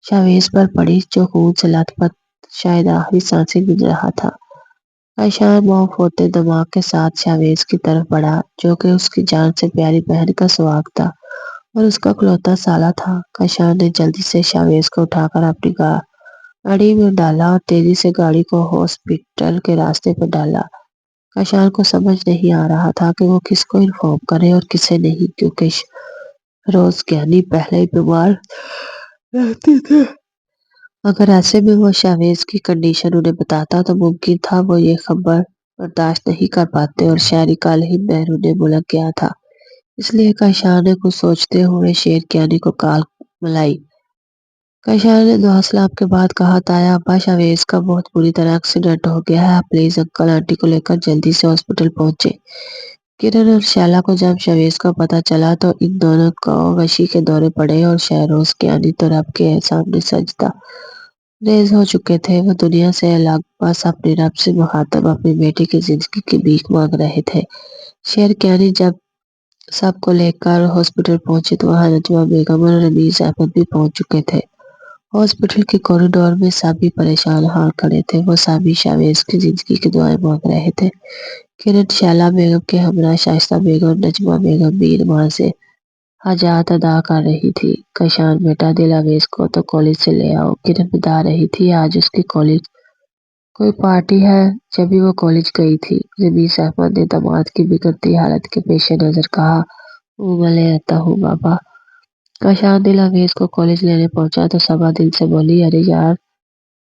شاویز پر پڑی، جو خون سے لت پت شاید آخری سانسیں گن رہا تھا، کشان معاف ہوتے دماغ کے ساتھ شاویز کی طرف بڑھا، جو کہ اس کی جان سے پیاری بہن کا سواگ تھا اور اس کا اکلوتا سالا تھا۔ کشان نے جلدی سے شاویز کو اٹھا کر اپنی گاڑی میں ڈالا اور تیزی سے گاڑی کو ہاسپٹل کے راستے پر ڈالا۔ کشان کو سمجھ نہیں آ رہا تھا کہ وہ کس کو انفارم کرے اور کسے نہیں، کیونکہ روز گیانی پہلے ہی بیمار رہتے تھے۔ اگر ایسے میں وہ شاویز کی کنڈیشن انہیں بتاتا تو ممکن تھا وہ یہ خبر برداشت نہیں کر پاتے اور شہری کل ہی بیرون ملک گیا تھا۔ اس لیے کشان نے کچھ سوچتے ہوئے شیر کیانی کو کال ملائی۔ کشان نے دعا سلام کے بعد کہا، تایا ابا، شاویز کا بہت بری طرح ایکسیڈنٹ ہو گیا ہے، آپ پلیز انکل آنٹی کو لے کر جلدی سے ہاسپٹل پہنچے۔ کرن اور شیلا کو جب شاویز کا پتہ چلا تو ان دونوں کو غشی کے دورے پڑے اور شہروز کیانی تو رب کے سامنے سجدہ ریز ہو چکے تھے۔ وہ دنیا سے الگ بس اپنے رب سے مخاطب اپنی بیٹی کی زندگی کی بھیک مانگ رہے تھے۔ شیر کیانی جب سب کو لے کر ہاسپٹل پہنچی تو وہاں نجمہ بیگم اور رمیز احمد بھی پہنچ چکے تھے۔ ہاسپٹل کے کوریڈور میں سبھی پریشان حال کھڑے تھے، وہ سبھی شاویز کی زندگی کی دعائیں مانگ رہے تھے۔ کرن شیلا بیگم کے ہمراہ شائستہ بیگم اور نجمہ بیگم بھی وہاں سے حاجات ادا کر رہی تھی۔ کشان بیٹا، دلاویز کو تو کالج سے لے آؤ، کرن بتا رہی تھی، آج اس کی کالج کوئی پارٹی ہے۔ جبھی وہ کالج گئی تھی، رمیز احمد نے داماد کی بگڑتی حالت کے پیش نظر کہا، میں لے آتا ہوں بابا۔ کشان دلاویز کو کالج لینے پہنچا تو صبا دل سے بولی، ارے یار،